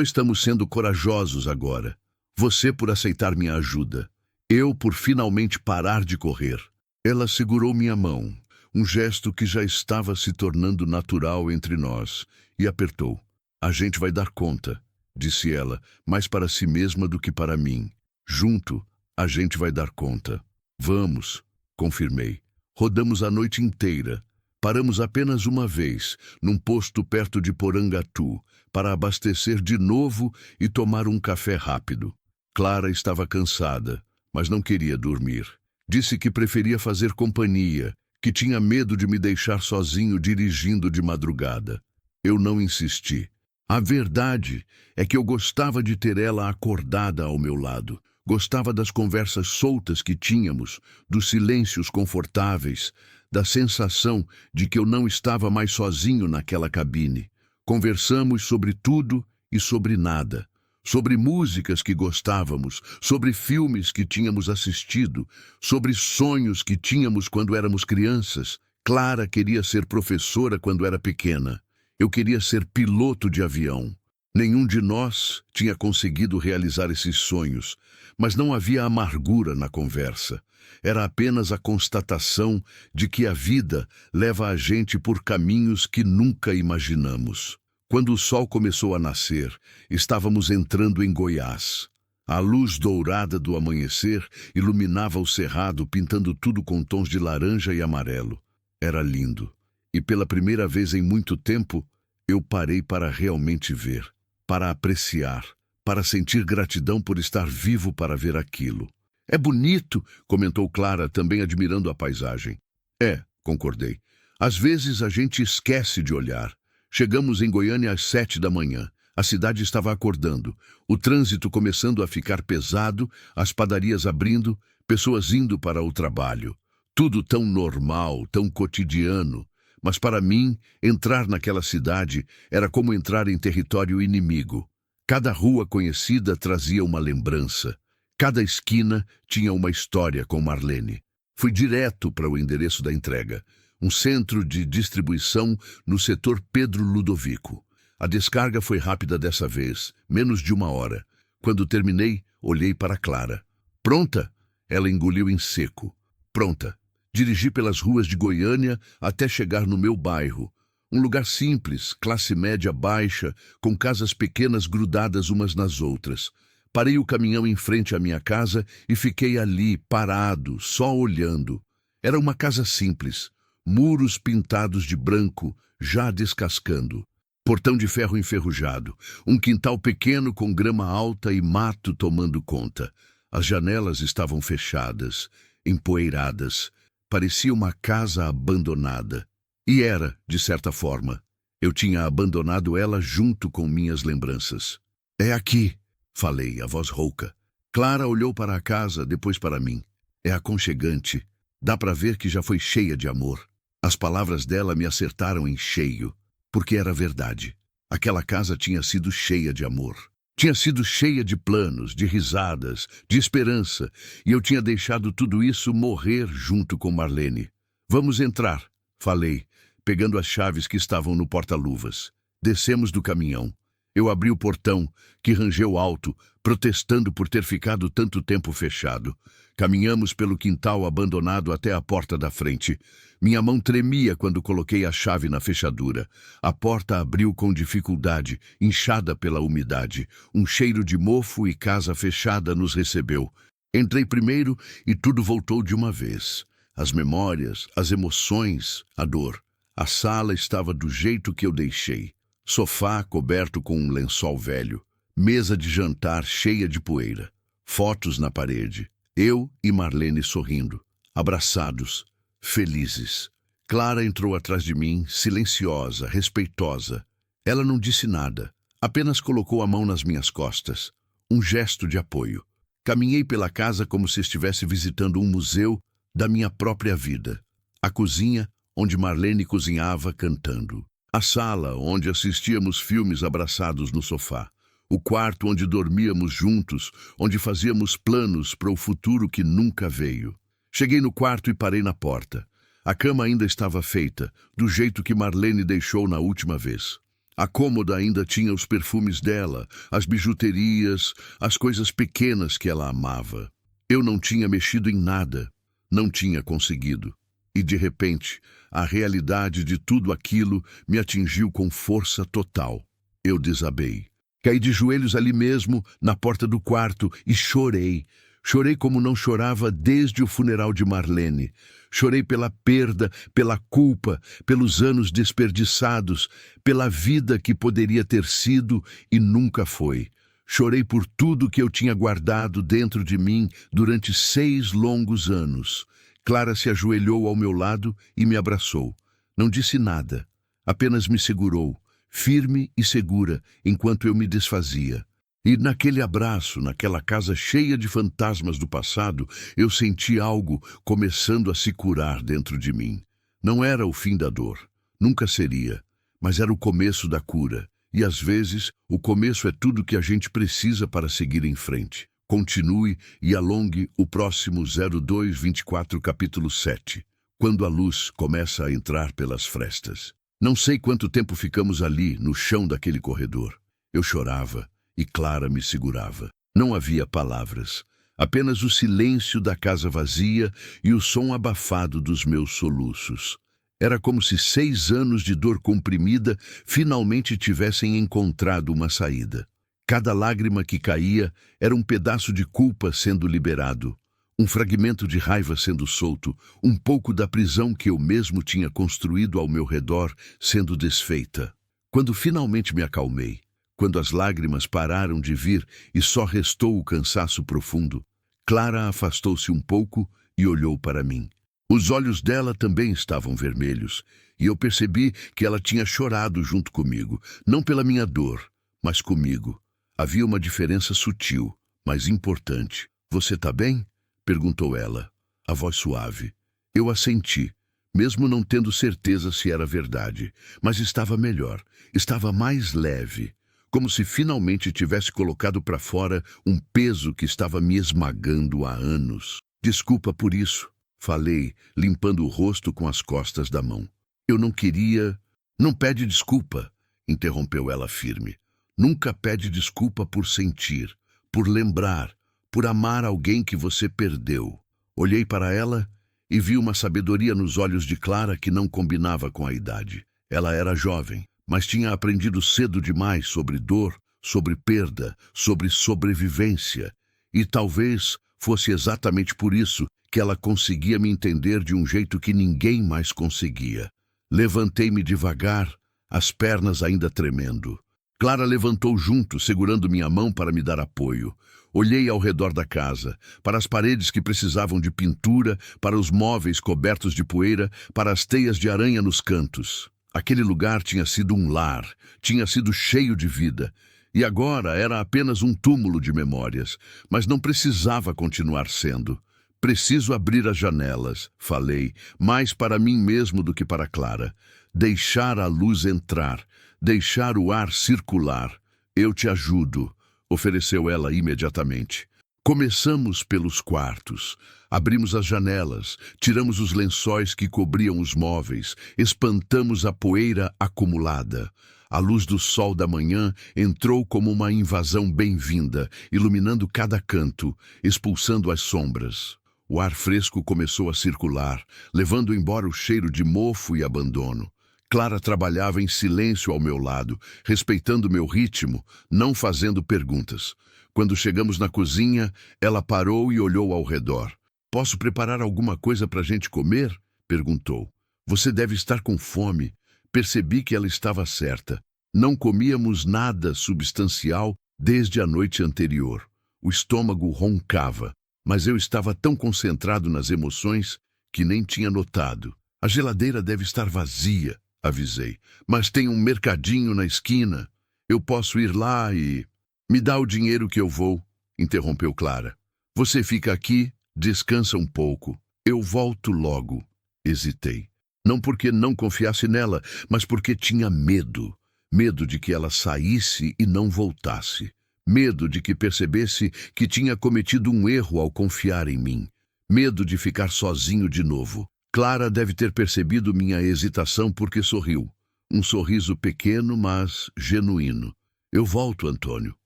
estamos sendo corajosos agora. Você por aceitar minha ajuda. Eu por finalmente parar de correr. Ela segurou minha mão, um gesto que já estava se tornando natural entre nós, e apertou. A gente vai dar conta, disse ela, mais para si mesma do que para mim. Junto, a gente vai dar conta. Vamos, confirmei. Rodamos a noite inteira. Paramos apenas uma vez, num posto perto de Porangatu, para abastecer de novo e tomar um café rápido. Clara estava cansada, mas não queria dormir. Disse que preferia fazer companhia, que tinha medo de me deixar sozinho dirigindo de madrugada. Eu não insisti. A verdade é que eu gostava de ter ela acordada ao meu lado. Gostava das conversas soltas que tínhamos, dos silêncios confortáveis, da sensação de que eu não estava mais sozinho naquela cabine. Conversamos sobre tudo e sobre nada. Sobre músicas que gostávamos, sobre filmes que tínhamos assistido, sobre sonhos que tínhamos quando éramos crianças. Clara queria ser professora quando era pequena. Eu queria ser piloto de avião. Nenhum de nós tinha conseguido realizar esses sonhos, mas não havia amargura na conversa. Era apenas a constatação de que a vida leva a gente por caminhos que nunca imaginamos. Quando o sol começou a nascer, estávamos entrando em Goiás. A luz dourada do amanhecer iluminava o cerrado, pintando tudo com tons de laranja e amarelo. Era lindo. E pela primeira vez em muito tempo, eu parei para realmente ver, para apreciar, para sentir gratidão por estar vivo para ver aquilo. É bonito, comentou Clara, também admirando a paisagem. É, concordei. Às vezes a gente esquece de olhar. Chegamos em Goiânia às 7 da manhã. A cidade estava acordando. O trânsito começando a ficar pesado, as padarias abrindo, pessoas indo para o trabalho. Tudo tão normal, tão cotidiano. Mas para mim, entrar naquela cidade era como entrar em território inimigo. Cada rua conhecida trazia uma lembrança. Cada esquina tinha uma história com Marlene. Fui direto para o endereço da entrega. Um centro de distribuição no setor Pedro Ludovico. A descarga foi rápida dessa vez, menos de 1 hora. Quando terminei, olhei para Clara. Pronta? Ela engoliu em seco. Pronta. Dirigi pelas ruas de Goiânia até chegar no meu bairro. Um lugar simples, classe média baixa, com casas pequenas grudadas umas nas outras. Parei o caminhão em frente à minha casa e fiquei ali, parado, só olhando. Era uma casa simples, muros pintados de branco, já descascando. Portão de ferro enferrujado, um quintal pequeno com grama alta e mato tomando conta. As janelas estavam fechadas, empoeiradas. Parecia uma casa abandonada. E era, de certa forma. Eu tinha abandonado ela junto com minhas lembranças. "É aqui", falei, a voz rouca. Clara olhou para a casa, depois para mim. "É aconchegante. Dá para ver que já foi cheia de amor." As palavras dela me acertaram em cheio, porque era verdade. Aquela casa tinha sido cheia de amor. Tinha sido cheia de planos, de risadas, de esperança, e eu tinha deixado tudo isso morrer junto com Marlene. "Vamos entrar", falei, pegando as chaves que estavam no porta-luvas. Descemos do caminhão. Eu abri o portão, que rangeu alto, protestando por ter ficado tanto tempo fechado. Caminhamos pelo quintal abandonado até a porta da frente. Minha mão tremia quando coloquei a chave na fechadura. A porta abriu com dificuldade, inchada pela umidade. Um cheiro de mofo e casa fechada nos recebeu. Entrei primeiro e tudo voltou de uma vez. As memórias, as emoções, a dor. A sala estava do jeito que eu deixei. Sofá coberto com um lençol velho. Mesa de jantar cheia de poeira. Fotos na parede. Eu e Marlene sorrindo. Abraçados. Felizes. Clara entrou atrás de mim, silenciosa, respeitosa. Ela não disse nada. Apenas colocou a mão nas minhas costas. Um gesto de apoio. Caminhei pela casa como se estivesse visitando um museu da minha própria vida. A cozinha, onde Marlene cozinhava cantando. A sala, onde assistíamos filmes abraçados no sofá. O quarto onde dormíamos juntos, onde fazíamos planos para o futuro que nunca veio. Cheguei no quarto e parei na porta. A cama ainda estava feita, do jeito que Marlene deixou na última vez. A cômoda ainda tinha os perfumes dela, as bijuterias, as coisas pequenas que ela amava. Eu não tinha mexido em nada, não tinha conseguido. E, de repente, a realidade de tudo aquilo me atingiu com força total. Eu desabei. Caí de joelhos ali mesmo, na porta do quarto, e chorei. Chorei como não chorava desde o funeral de Marlene. Chorei pela perda, pela culpa, pelos anos desperdiçados, pela vida que poderia ter sido e nunca foi. Chorei por tudo que eu tinha guardado dentro de mim durante 6 longos anos. Clara se ajoelhou ao meu lado e me abraçou. Não disse nada, apenas me segurou, firme e segura, enquanto eu me desfazia. E naquele abraço, naquela casa cheia de fantasmas do passado, eu senti algo começando a se curar dentro de mim. Não era o fim da dor, nunca seria, mas era o começo da cura. E às vezes, o começo é tudo que a gente precisa para seguir em frente. Continue e alongue o próximo 0224 capítulo 7, quando a luz começa a entrar pelas frestas. Não sei quanto tempo ficamos ali, no chão daquele corredor. Eu chorava e Clara me segurava. Não havia palavras, apenas o silêncio da casa vazia e o som abafado dos meus soluços. Era como se 6 anos de dor comprimida finalmente tivessem encontrado uma saída. Cada lágrima que caía era um pedaço de culpa sendo liberado, um fragmento de raiva sendo solto, um pouco da prisão que eu mesmo tinha construído ao meu redor sendo desfeita. Quando finalmente me acalmei, quando as lágrimas pararam de vir e só restou o cansaço profundo, Clara afastou-se um pouco e olhou para mim. Os olhos dela também estavam vermelhos, e eu percebi que ela tinha chorado junto comigo, não pela minha dor, mas comigo. Havia uma diferença sutil, mas importante. "Você tá bem?" perguntou ela, a voz suave. Eu assenti, mesmo não tendo certeza se era verdade, mas estava melhor, estava mais leve, como se finalmente tivesse colocado para fora um peso que estava me esmagando há anos. "Desculpa por isso", falei, limpando o rosto com as costas da mão. "Eu não queria..." "Não pede desculpa", interrompeu ela firme. "Nunca pede desculpa por sentir, por lembrar, por amar alguém que você perdeu." Olhei para ela e vi uma sabedoria nos olhos de Clara que não combinava com a idade. Ela era jovem, mas tinha aprendido cedo demais sobre dor, sobre perda, sobre sobrevivência. E talvez fosse exatamente por isso que ela conseguia me entender de um jeito que ninguém mais conseguia. Levantei-me devagar, as pernas ainda tremendo. Clara levantou junto, segurando minha mão para me dar apoio. Olhei ao redor da casa, para as paredes que precisavam de pintura, para os móveis cobertos de poeira, para as teias de aranha nos cantos. Aquele lugar tinha sido um lar, tinha sido cheio de vida. E agora era apenas um túmulo de memórias, mas não precisava continuar sendo. Preciso abrir as janelas, falei, mais para mim mesmo do que para Clara. Deixar a luz entrar, deixar o ar circular. Eu te ajudo, ofereceu ela imediatamente. Começamos pelos quartos. Abrimos as janelas, tiramos os lençóis que cobriam os móveis, espantamos a poeira acumulada. A luz do sol da manhã entrou como uma invasão bem-vinda, iluminando cada canto, expulsando as sombras. O ar fresco começou a circular, levando embora o cheiro de mofo e abandono. Clara trabalhava em silêncio ao meu lado, respeitando meu ritmo, não fazendo perguntas. Quando chegamos na cozinha, ela parou e olhou ao redor. "Posso preparar alguma coisa para a gente comer?" perguntou. "Você deve estar com fome." Percebi que ela estava certa. Não comíamos nada substancial desde a noite anterior. O estômago roncava, mas eu estava tão concentrado nas emoções que nem tinha notado. "A geladeira deve estar vazia", avisei. "Mas tem um mercadinho na esquina. Eu posso ir lá e..." "Me dá o dinheiro que eu vou", interrompeu Clara. "Você fica aqui, descansa um pouco. Eu volto logo." Hesitei. Não porque não confiasse nela, mas porque tinha medo. Medo de que ela saísse e não voltasse. Medo de que percebesse que tinha cometido um erro ao confiar em mim. Medo de ficar sozinho de novo. Clara deve ter percebido minha hesitação porque sorriu. Um sorriso pequeno, mas genuíno. "Eu volto, Antônio.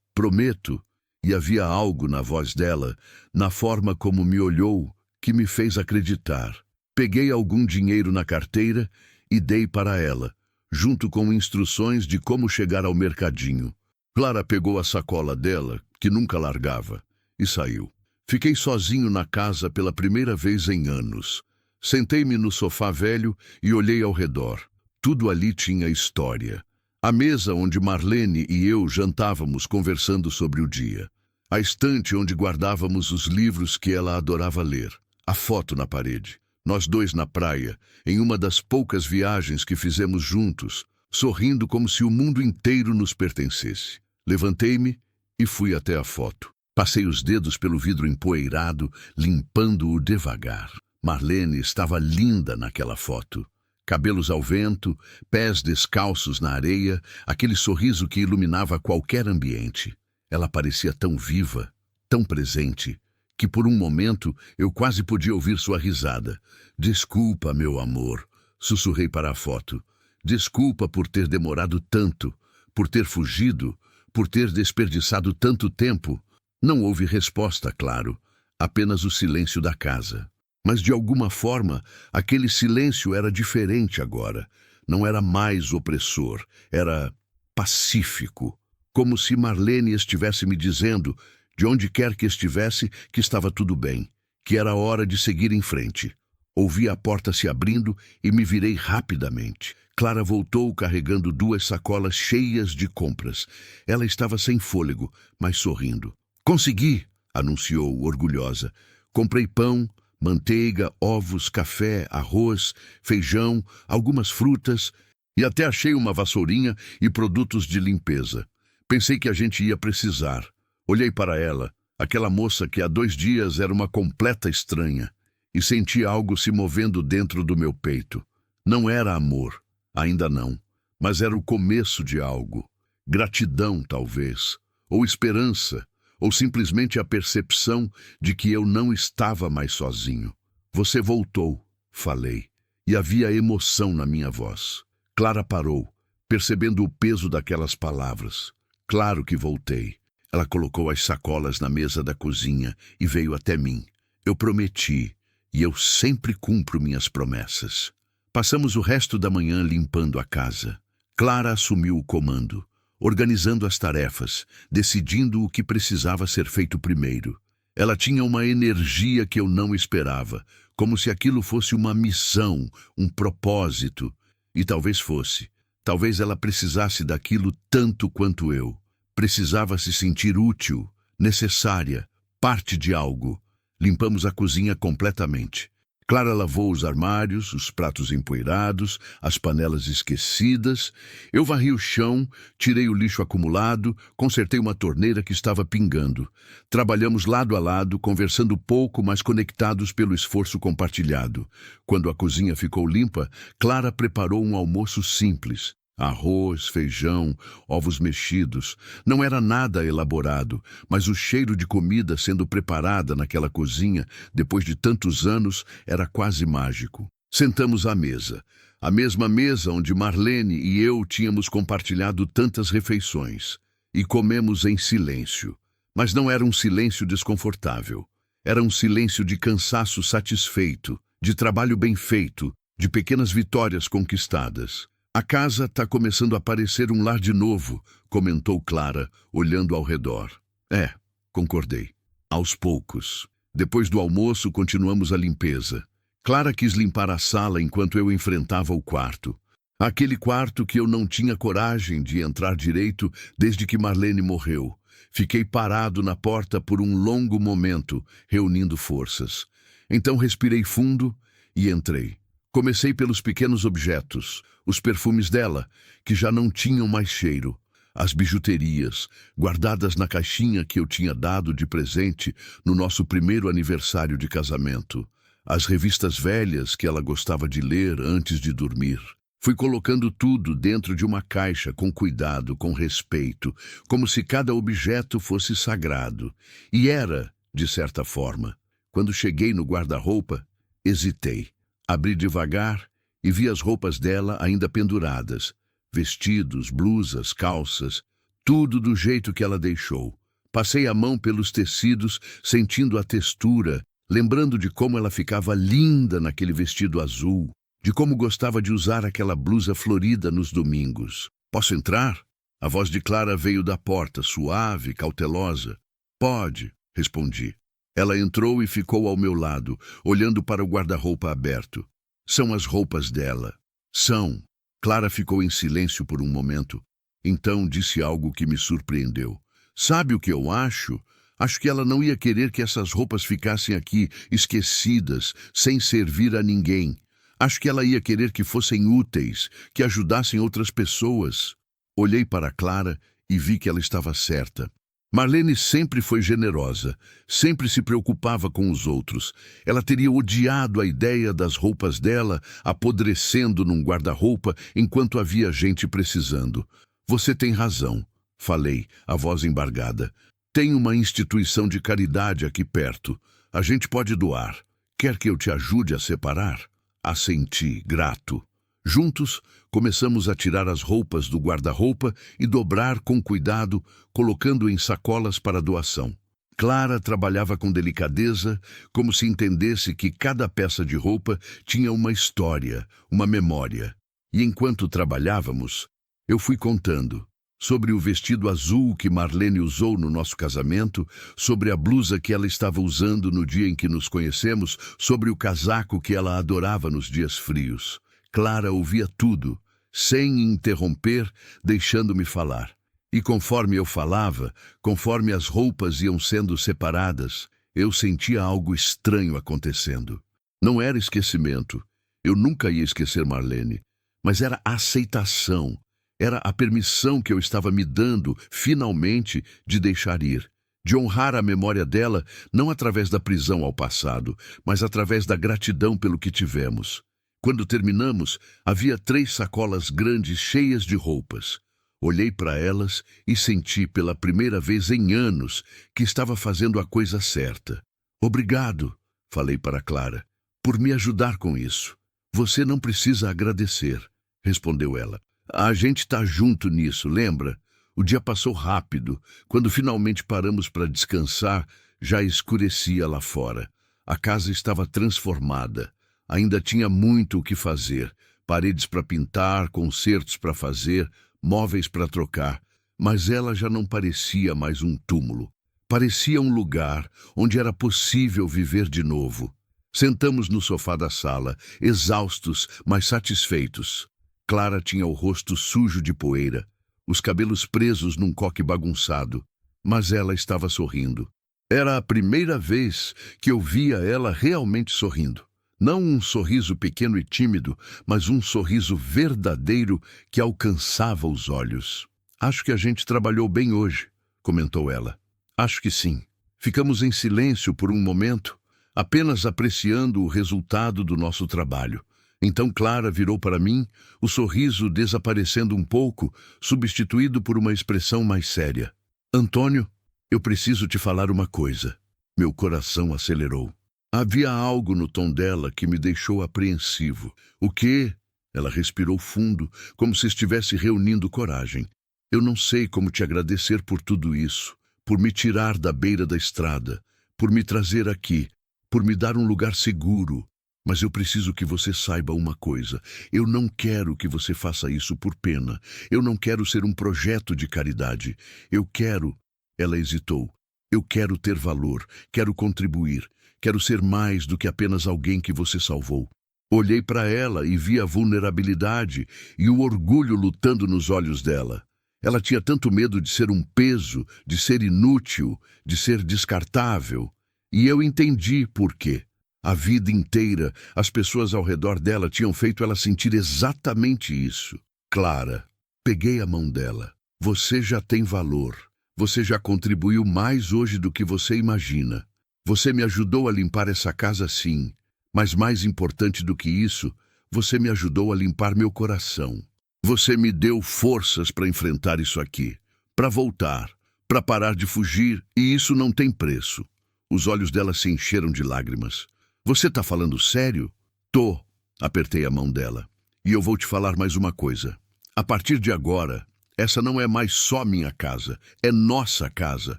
Prometo." E havia algo na voz dela, na forma como me olhou, que me fez acreditar. Peguei algum dinheiro na carteira e dei para ela, junto com instruções de como chegar ao mercadinho. Clara pegou a sacola dela, que nunca largava, e saiu. Fiquei sozinho na casa pela primeira vez em anos. Sentei-me no sofá velho e olhei ao redor. Tudo ali tinha história. A mesa onde Marlene e eu jantávamos conversando sobre o dia. A estante onde guardávamos os livros que ela adorava ler. A foto na parede. Nós dois na praia, em uma das poucas viagens que fizemos juntos, sorrindo como se o mundo inteiro nos pertencesse. Levantei-me e fui até a foto. Passei os dedos pelo vidro empoeirado, limpando-o devagar. Marlene estava linda naquela foto. Cabelos ao vento, pés descalços na areia, aquele sorriso que iluminava qualquer ambiente. Ela parecia tão viva, tão presente, que por um momento eu quase podia ouvir sua risada. "Desculpa, meu amor", sussurrei para a foto. "Desculpa por ter demorado tanto, por ter fugido, por ter desperdiçado tanto tempo." Não houve resposta, claro, apenas o silêncio da casa. Mas de alguma forma, aquele silêncio era diferente agora. Não era mais opressor, era pacífico. Como se Marlene estivesse me dizendo, de onde quer que estivesse, que estava tudo bem, que era hora de seguir em frente. Ouvi a porta se abrindo e me virei rapidamente. Clara voltou carregando 2 sacolas cheias de compras. Ela estava sem fôlego, mas sorrindo. "Consegui", anunciou, orgulhosa. "Comprei pão, manteiga, ovos, café, arroz, feijão, algumas frutas e até achei uma vassourinha e produtos de limpeza. Pensei que a gente ia precisar." Olhei para ela, aquela moça que há 2 dias era uma completa estranha, e senti algo se movendo dentro do meu peito. Não era amor, ainda não, mas era o começo de algo. Gratidão, talvez, ou esperança, ou simplesmente a percepção de que eu não estava mais sozinho. "Você voltou", falei, e havia emoção na minha voz. Clara parou, percebendo o peso daquelas palavras. "Claro que voltei." Ela colocou as sacolas na mesa da cozinha e veio até mim. "Eu prometi, e eu sempre cumpro minhas promessas." Passamos o resto da manhã limpando a casa. Clara assumiu o comando, organizando as tarefas, decidindo o que precisava ser feito primeiro. Ela tinha uma energia que eu não esperava, como se aquilo fosse uma missão, um propósito. E talvez fosse. Talvez ela precisasse daquilo tanto quanto eu. Precisava se sentir útil, necessária, parte de algo. Limpamos a cozinha completamente. Clara lavou os armários, os pratos empoeirados, as panelas esquecidas. Eu varri o chão, tirei o lixo acumulado, consertei uma torneira que estava pingando. Trabalhamos lado a lado, conversando pouco, mas conectados pelo esforço compartilhado. Quando a cozinha ficou limpa, Clara preparou um almoço simples. Arroz, feijão, ovos mexidos. Não era nada elaborado, mas o cheiro de comida sendo preparada naquela cozinha, depois de tantos anos, era quase mágico. Sentamos à mesa. A mesma mesa onde Marlene e eu tínhamos compartilhado tantas refeições. E comemos em silêncio. Mas não era um silêncio desconfortável. Era um silêncio de cansaço satisfeito, de trabalho bem feito, de pequenas vitórias conquistadas. A casa está começando a parecer um lar de novo, comentou Clara, olhando ao redor. É, concordei. Aos poucos. Depois do almoço, continuamos a limpeza. Clara quis limpar a sala enquanto eu enfrentava o quarto. Aquele quarto que eu não tinha coragem de entrar direito desde que Marlene morreu. Fiquei parado na porta por um longo momento, reunindo forças. Então respirei fundo e entrei. Comecei pelos pequenos objetos, os perfumes dela, que já não tinham mais cheiro, as bijuterias, guardadas na caixinha que eu tinha dado de presente no nosso primeiro aniversário de casamento, as revistas velhas que ela gostava de ler antes de dormir. Fui colocando tudo dentro de uma caixa com cuidado, com respeito, como se cada objeto fosse sagrado. E era, de certa forma. Quando cheguei no guarda-roupa, hesitei. Abri devagar e vi as roupas dela ainda penduradas. Vestidos, blusas, calças, tudo do jeito que ela deixou. Passei a mão pelos tecidos, sentindo a textura, lembrando de como ela ficava linda naquele vestido azul, de como gostava de usar aquela blusa florida nos domingos. Posso entrar? A voz de Clara veio da porta, suave, cautelosa. Pode, respondi. Ela entrou e ficou ao meu lado, olhando para o guarda-roupa aberto. São as roupas dela. São. Clara ficou em silêncio por um momento. Então disse algo que me surpreendeu. Sabe o que eu acho? Acho que ela não ia querer que essas roupas ficassem aqui, esquecidas, sem servir a ninguém. Acho que ela ia querer que fossem úteis, que ajudassem outras pessoas. Olhei para Clara e vi que ela estava certa. Marlene sempre foi generosa, sempre se preocupava com os outros. Ela teria odiado a ideia das roupas dela apodrecendo num guarda-roupa enquanto havia gente precisando. Você tem razão, falei, a voz embargada. Tem uma instituição de caridade aqui perto. A gente pode doar. Quer que eu te ajude a separar? Assenti, grato. Juntos, começamos a tirar as roupas do guarda-roupa e dobrar com cuidado, colocando em sacolas para doação. Clara trabalhava com delicadeza, como se entendesse que cada peça de roupa tinha uma história, uma memória. E enquanto trabalhávamos, eu fui contando sobre o vestido azul que Marlene usou no nosso casamento, sobre a blusa que ela estava usando no dia em que nos conhecemos, sobre o casaco que ela adorava nos dias frios. Clara ouvia tudo, sem interromper, deixando-me falar. E conforme eu falava, conforme as roupas iam sendo separadas, eu sentia algo estranho acontecendo. Não era esquecimento. Eu nunca ia esquecer Marlene. Mas era aceitação. Era a permissão que eu estava me dando, finalmente, de deixar ir. De honrar a memória dela, não através da prisão ao passado, mas através da gratidão pelo que tivemos. Quando terminamos, havia 3 sacolas grandes cheias de roupas. Olhei para elas e senti pela primeira vez em anos que estava fazendo a coisa certa. Obrigado, falei para Clara, por me ajudar com isso. Você não precisa agradecer, respondeu ela. A gente está junto nisso, lembra? O dia passou rápido. Quando finalmente paramos para descansar, já escurecia lá fora. A casa estava transformada. Ainda tinha muito o que fazer, paredes para pintar, concertos para fazer, móveis para trocar, mas ela já não parecia mais um túmulo. Parecia um lugar onde era possível viver de novo. Sentamos no sofá da sala, exaustos, mas satisfeitos. Clara tinha o rosto sujo de poeira, os cabelos presos num coque bagunçado, mas ela estava sorrindo. Era a primeira vez que eu via ela realmente sorrindo. Não um sorriso pequeno e tímido, mas um sorriso verdadeiro que alcançava os olhos. "Acho que a gente trabalhou bem hoje", comentou ela. "Acho que sim." Ficamos em silêncio por um momento, apenas apreciando o resultado do nosso trabalho. Então Clara virou para mim, o sorriso desaparecendo um pouco, substituído por uma expressão mais séria. "Antônio, eu preciso te falar uma coisa." Meu coração acelerou. Havia algo no tom dela que me deixou apreensivo. "O quê?" Ela respirou fundo, como se estivesse reunindo coragem. "Eu não sei como te agradecer por tudo isso, por me tirar da beira da estrada, por me trazer aqui, por me dar um lugar seguro. Mas eu preciso que você saiba uma coisa. Eu não quero que você faça isso por pena. Eu não quero ser um projeto de caridade. Eu quero..." Ela hesitou. "Eu quero ter valor, quero contribuir. Quero ser mais do que apenas alguém que você salvou." Olhei para ela e vi a vulnerabilidade e o orgulho lutando nos olhos dela. Ela tinha tanto medo de ser um peso, de ser inútil, de ser descartável. E eu entendi por quê. A vida inteira, as pessoas ao redor dela tinham feito ela sentir exatamente isso. "Clara", peguei a mão dela. "Você já tem valor. Você já contribuiu mais hoje do que você imagina. Você me ajudou a limpar essa casa, sim. Mas mais importante do que isso, você me ajudou a limpar meu coração. Você me deu forças para enfrentar isso aqui, para voltar, para parar de fugir, e isso não tem preço." Os olhos dela se encheram de lágrimas. "Você tá falando sério?" "Tô." Apertei a mão dela. "E eu vou te falar mais uma coisa. A partir de agora, essa não é mais só minha casa, é nossa casa.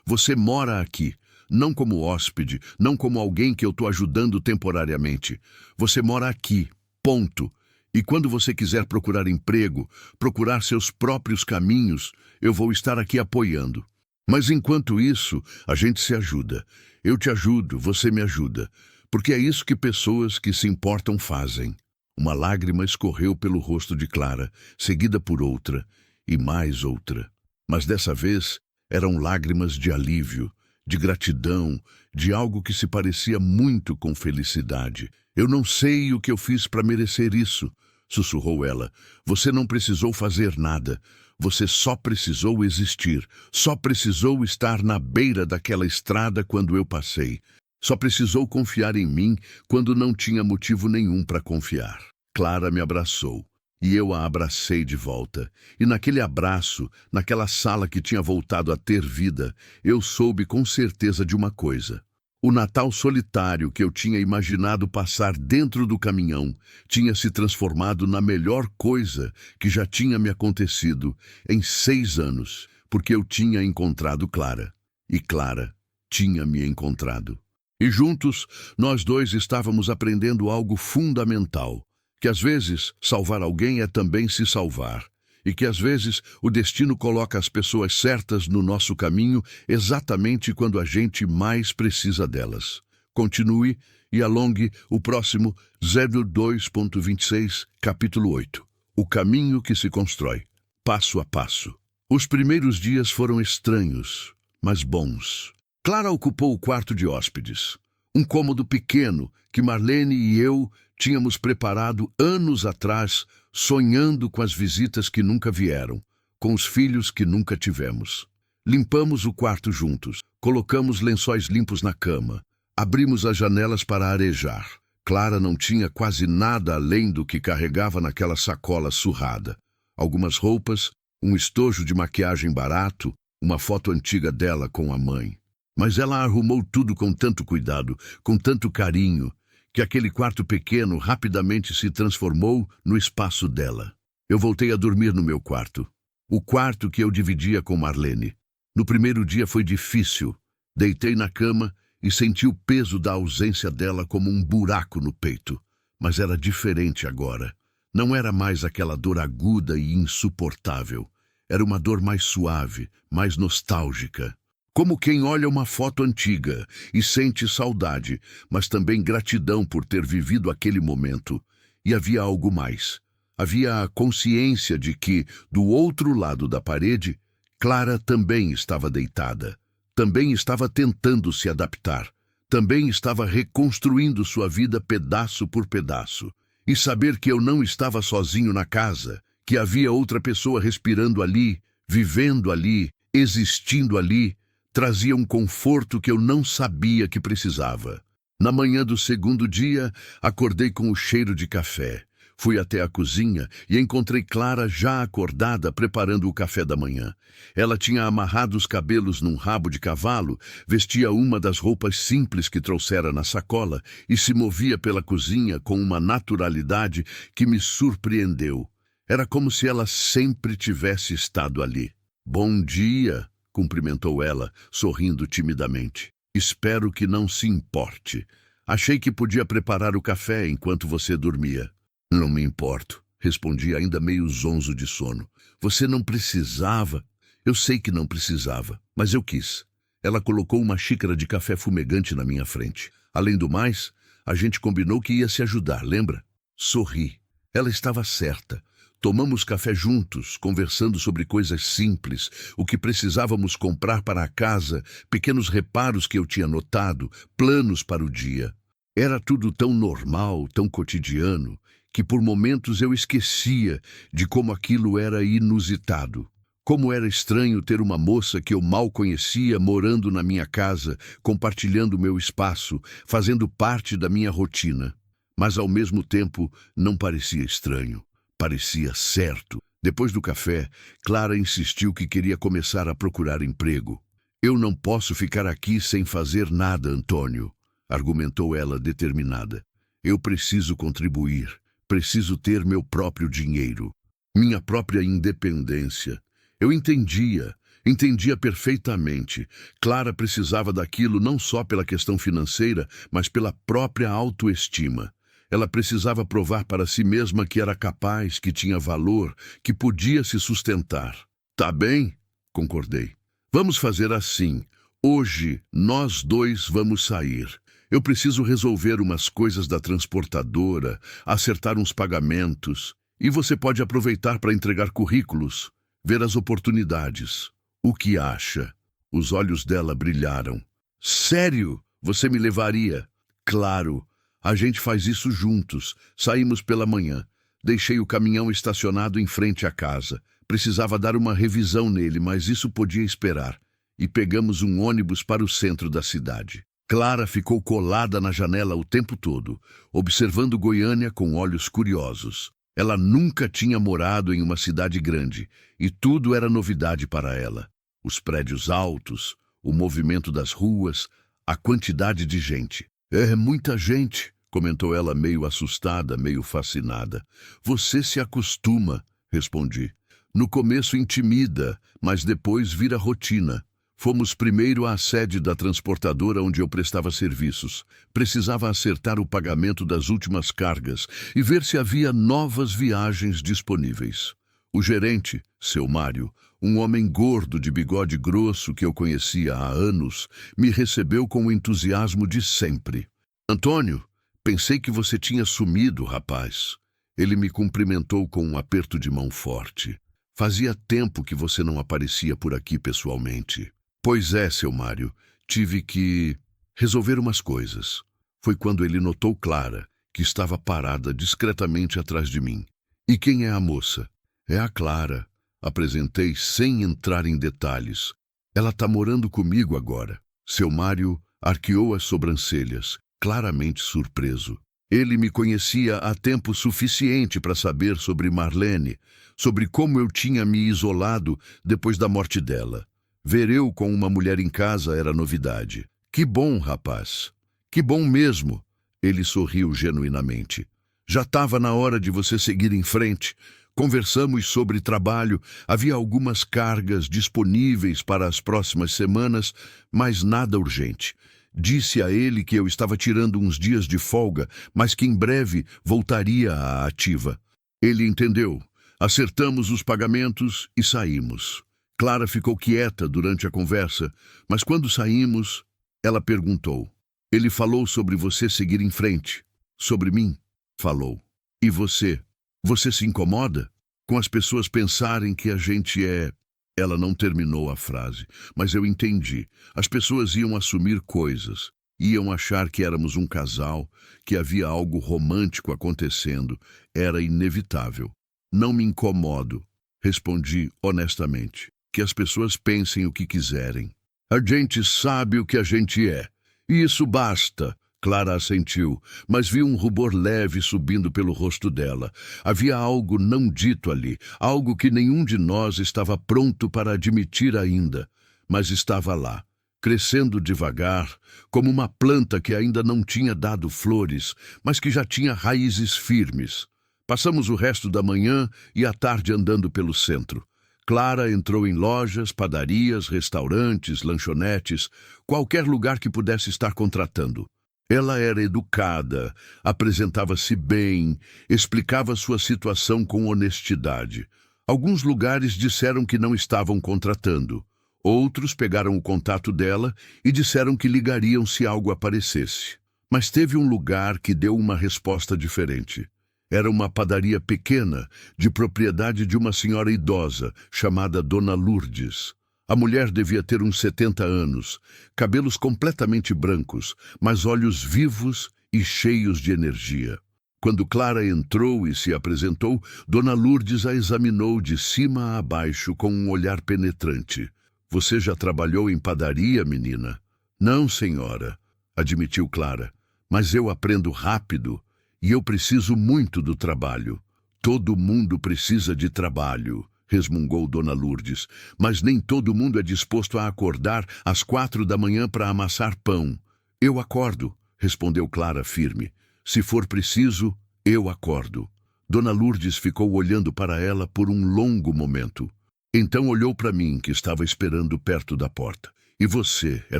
Você mora aqui. Não como hóspede, não como alguém que eu tô ajudando temporariamente. Você mora aqui, ponto. E quando você quiser procurar emprego, procurar seus próprios caminhos, eu vou estar aqui apoiando. Mas enquanto isso, a gente se ajuda. Eu te ajudo, você me ajuda. Porque é isso que pessoas que se importam fazem." Uma lágrima escorreu pelo rosto de Clara, seguida por outra, e mais outra. Mas dessa vez eram lágrimas de alívio, de gratidão, de algo que se parecia muito com felicidade. "Eu não sei o que eu fiz para merecer isso", sussurrou ela. "Você não precisou fazer nada. Você só precisou existir. Só precisou estar na beira daquela estrada quando eu passei. Só precisou confiar em mim quando não tinha motivo nenhum para confiar." Clara me abraçou. E eu a abracei de volta. E naquele abraço, naquela sala que tinha voltado a ter vida, eu soube com certeza de uma coisa. O Natal solitário que eu tinha imaginado passar dentro do caminhão tinha se transformado na melhor coisa que já tinha me acontecido em 6 anos, porque eu tinha encontrado Clara. E Clara tinha me encontrado. E juntos, nós dois estávamos aprendendo algo fundamental. Que às vezes salvar alguém é também se salvar, e que às vezes o destino coloca as pessoas certas no nosso caminho exatamente quando a gente mais precisa delas. Continue e alongue o próximo 02.26, capítulo 8. O caminho que se constrói, passo a passo. Os primeiros dias foram estranhos, mas bons. Clara ocupou o quarto de hóspedes. Um cômodo pequeno que Marlene e eu tínhamos preparado anos atrás, sonhando com as visitas que nunca vieram, com os filhos que nunca tivemos. Limpamos o quarto juntos, colocamos lençóis limpos na cama, abrimos as janelas para arejar. Clara não tinha quase nada além do que carregava naquela sacola surrada. Algumas roupas, um estojo de maquiagem barato, uma foto antiga dela com a mãe. Mas ela arrumou tudo com tanto cuidado, com tanto carinho, que aquele quarto pequeno rapidamente se transformou no espaço dela. Eu voltei a dormir no meu quarto, o quarto que eu dividia com Marlene. No primeiro dia foi difícil. Deitei na cama e senti o peso da ausência dela como um buraco no peito. Mas era diferente agora. Não era mais aquela dor aguda e insuportável. Era uma dor mais suave, mais nostálgica. Como quem olha uma foto antiga e sente saudade, mas também gratidão por ter vivido aquele momento. E havia algo mais. Havia a consciência de que, do outro lado da parede, Clara também estava deitada. Também estava tentando se adaptar. Também estava reconstruindo sua vida pedaço por pedaço. E saber que eu não estava sozinho na casa, que havia outra pessoa respirando ali, vivendo ali, existindo ali, trazia um conforto que eu não sabia que precisava. Na manhã do segundo dia, acordei com o cheiro de café. Fui até a cozinha e encontrei Clara já acordada preparando o café da manhã. Ela tinha amarrado os cabelos num rabo de cavalo, vestia uma das roupas simples que trouxera na sacola e se movia pela cozinha com uma naturalidade que me surpreendeu. Era como se ela sempre tivesse estado ali. "Bom dia", cumprimentou ela, sorrindo timidamente. "Espero que não se importe. Achei que podia preparar o café enquanto você dormia." "Não me importo", respondi ainda meio zonzo de sono. "Você não precisava." "Eu sei que não precisava, mas eu quis." Ela colocou uma xícara de café fumegante na minha frente. Além do mais, a gente combinou que ia se ajudar, lembra? Sorri. Ela estava certa. Tomamos café juntos, conversando sobre coisas simples, o que precisávamos comprar para a casa, pequenos reparos que eu tinha notado, planos para o dia. Era tudo tão normal, tão cotidiano, que por momentos eu esquecia de como aquilo era inusitado. Como era estranho ter uma moça que eu mal conhecia morando na minha casa, compartilhando meu espaço, fazendo parte da minha rotina. Mas ao mesmo tempo não parecia estranho. Parecia certo. Depois do café, Clara insistiu que queria começar a procurar emprego. "Eu não posso ficar aqui sem fazer nada, Antônio", argumentou ela determinada. "Eu preciso contribuir. Preciso ter meu próprio dinheiro. Minha própria independência." Eu entendia perfeitamente. Clara precisava daquilo não só pela questão financeira, mas pela própria autoestima. Ela precisava provar para si mesma que era capaz, que tinha valor, que podia se sustentar. "Tá bem", concordei. "Vamos fazer assim. Hoje, nós dois vamos sair. Eu preciso resolver umas coisas da transportadora, acertar uns pagamentos. E você pode aproveitar para entregar currículos, ver as oportunidades. O que acha?" Os olhos dela brilharam. "Sério? Você me levaria?" "Claro. A gente faz isso juntos. Saímos pela manhã. Deixei o caminhão estacionado em frente à casa. Precisava dar uma revisão nele, mas isso podia esperar. E pegamos um ônibus para o centro da cidade." Clara ficou colada na janela o tempo todo, observando Goiânia com olhos curiosos. Ela nunca tinha morado em uma cidade grande, e tudo era novidade para ela. Os prédios altos, o movimento das ruas, a quantidade de gente. "É muita gente", comentou ela meio assustada, meio fascinada. "Você se acostuma", respondi. "No começo intimida, mas depois vira rotina." Fomos primeiro à sede da transportadora onde eu prestava serviços. Precisava acertar o pagamento das últimas cargas e ver se havia novas viagens disponíveis. O gerente, seu Mário, um homem gordo de bigode grosso que eu conhecia há anos, me recebeu com o entusiasmo de sempre. "Antônio, pensei que você tinha sumido, rapaz." Ele me cumprimentou com um aperto de mão forte. "Fazia tempo que você não aparecia por aqui pessoalmente." "Pois é, seu Mário, tive que resolver umas coisas." Foi quando ele notou Clara, que estava parada discretamente atrás de mim. "E quem é a moça?" "É a Clara." Apresentei sem entrar em detalhes. "Ela está morando comigo agora." Seu Mário arqueou as sobrancelhas, claramente surpreso. Ele me conhecia há tempo suficiente para saber sobre Marlene, sobre como eu tinha me isolado depois da morte dela. Ver eu com uma mulher em casa era novidade. "Que bom, rapaz. Que bom mesmo." Ele sorriu genuinamente. "Já estava na hora de você seguir em frente. Conversamos sobre trabalho, havia algumas cargas disponíveis para as próximas semanas, mas nada urgente. Disse a ele que eu estava tirando uns dias de folga, mas que em breve voltaria à ativa. Ele entendeu. Acertamos os pagamentos e saímos. Clara ficou quieta durante a conversa, mas quando saímos, ela perguntou: "Ele falou sobre você seguir em frente. Sobre mim?" Falou. "E você? Você se incomoda com as pessoas pensarem que a gente é..." Ela não terminou a frase, mas eu entendi. As pessoas iam assumir coisas, iam achar que éramos um casal, que havia algo romântico acontecendo. Era inevitável. "Não me incomodo", respondi honestamente. "Que as pessoas pensem o que quiserem. A gente sabe o que a gente é. E isso basta." Clara assentiu, mas vi um rubor leve subindo pelo rosto dela. Havia algo não dito ali, algo que nenhum de nós estava pronto para admitir ainda, mas estava lá, crescendo devagar, como uma planta que ainda não tinha dado flores, mas que já tinha raízes firmes. Passamos o resto da manhã e a tarde andando pelo centro. Clara entrou em lojas, padarias, restaurantes, lanchonetes, qualquer lugar que pudesse estar contratando. Ela era educada, apresentava-se bem, explicava sua situação com honestidade. Alguns lugares disseram que não estavam contratando. Outros pegaram o contato dela e disseram que ligariam se algo aparecesse. Mas teve um lugar que deu uma resposta diferente. Era uma padaria pequena, de propriedade de uma senhora idosa, chamada Dona Lourdes. A mulher devia ter uns 70 anos, cabelos completamente brancos, mas olhos vivos e cheios de energia. Quando Clara entrou e se apresentou, Dona Lourdes a examinou de cima a baixo com um olhar penetrante. "Você já trabalhou em padaria, menina?" "Não, senhora", admitiu Clara, "mas eu aprendo rápido e eu preciso muito do trabalho." "Todo mundo precisa de trabalho", resmungou Dona Lourdes, "mas nem todo mundo é disposto a acordar às 4 da manhã para amassar pão." "Eu acordo", respondeu Clara firme. "Se for preciso, eu acordo." Dona Lourdes ficou olhando para ela por um longo momento. Então olhou para mim, que estava esperando perto da porta. "E você, é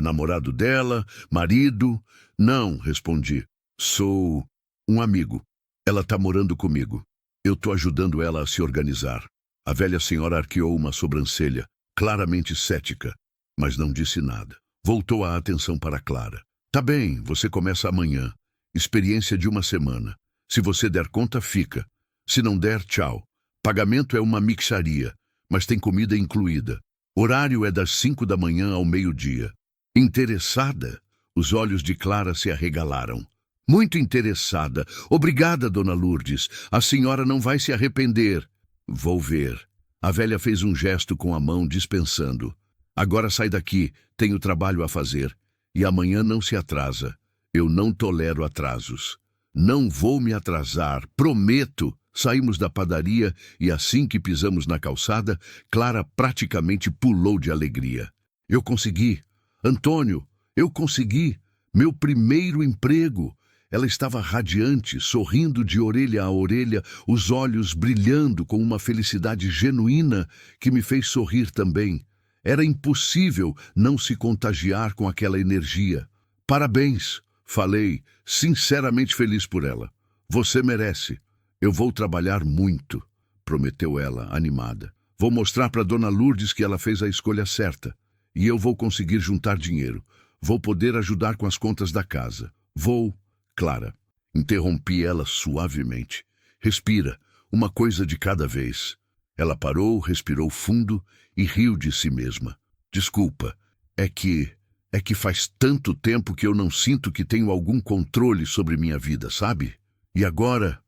namorado dela? Marido?" "Não", respondi. "Sou um amigo. Ela está morando comigo. Eu estou ajudando ela a se organizar." A velha senhora arqueou uma sobrancelha, claramente cética, mas não disse nada. Voltou a atenção para Clara. "Tá bem, você começa amanhã. Experiência de uma semana. Se você der conta, fica. Se não der, tchau. Pagamento é uma mixaria, mas tem comida incluída. Horário é das 5 da manhã ao meio-dia." "Interessada?" Os olhos de Clara se arregalaram. "Muito interessada. Obrigada, Dona Lourdes. A senhora não vai se arrepender." "Vou ver." A velha fez um gesto com a mão, dispensando. "Agora sai daqui, tenho trabalho a fazer. E amanhã não se atrasa. Eu não tolero atrasos." "Não vou me atrasar, prometo." Saímos da padaria e assim que pisamos na calçada, Clara praticamente pulou de alegria. "Eu consegui! Antônio, eu consegui! Meu primeiro emprego!" Ela estava radiante, sorrindo de orelha a orelha, os olhos brilhando com uma felicidade genuína que me fez sorrir também. Era impossível não se contagiar com aquela energia. "Parabéns", falei, sinceramente feliz por ela. "Você merece." "Eu vou trabalhar muito", prometeu ela, animada. "Vou mostrar para Dona Lourdes que ela fez a escolha certa. E eu vou conseguir juntar dinheiro. Vou poder ajudar com as contas da casa. Vou..." "Clara", interrompi ela suavemente. "Respira, uma coisa de cada vez." Ela parou, respirou fundo e riu de si mesma. "Desculpa, é que faz tanto tempo que eu não sinto que tenho algum controle sobre minha vida, sabe? E agora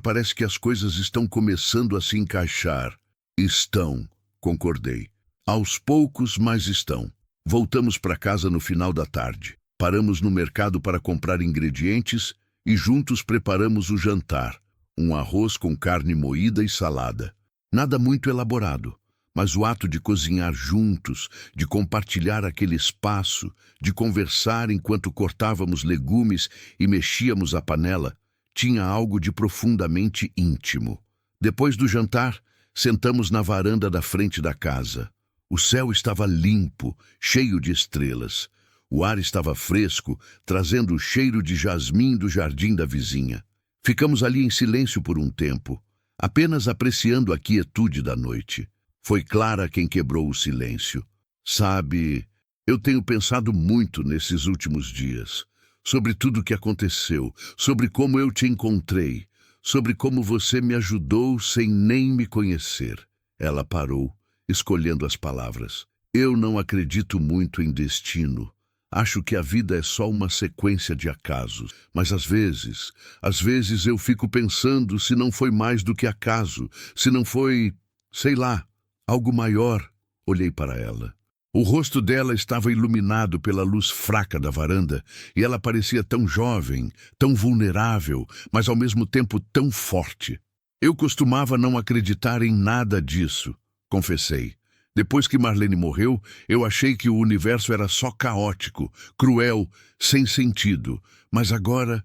parece que as coisas estão começando a se encaixar." "Estão", concordei. "Aos poucos, mas estão." Voltamos para casa no final da tarde. Paramos no mercado para comprar ingredientes e juntos preparamos o jantar. Um arroz com carne moída e salada. Nada muito elaborado, mas o ato de cozinhar juntos, de compartilhar aquele espaço, de conversar enquanto cortávamos legumes e mexíamos a panela, tinha algo de profundamente íntimo. Depois do jantar, sentamos na varanda da frente da casa. O céu estava limpo, cheio de estrelas. O ar estava fresco, trazendo o cheiro de jasmim do jardim da vizinha. Ficamos ali em silêncio por um tempo, apenas apreciando a quietude da noite. Foi Clara quem quebrou o silêncio. Sabe, eu tenho pensado muito nesses últimos dias, sobre tudo o que aconteceu, sobre como eu te encontrei, sobre como você me ajudou sem nem me conhecer. Ela parou, escolhendo as palavras. Eu não acredito muito em destino. Acho que a vida é só uma sequência de acasos. Mas às vezes eu fico pensando se não foi mais do que acaso, se não foi, sei lá, algo maior. Olhei para ela. O rosto dela estava iluminado pela luz fraca da varanda e ela parecia tão jovem, tão vulnerável, mas ao mesmo tempo tão forte. Eu costumava não acreditar em nada disso, confessei. Depois que Marlene morreu, eu achei que o universo era só caótico, cruel, sem sentido. Mas agora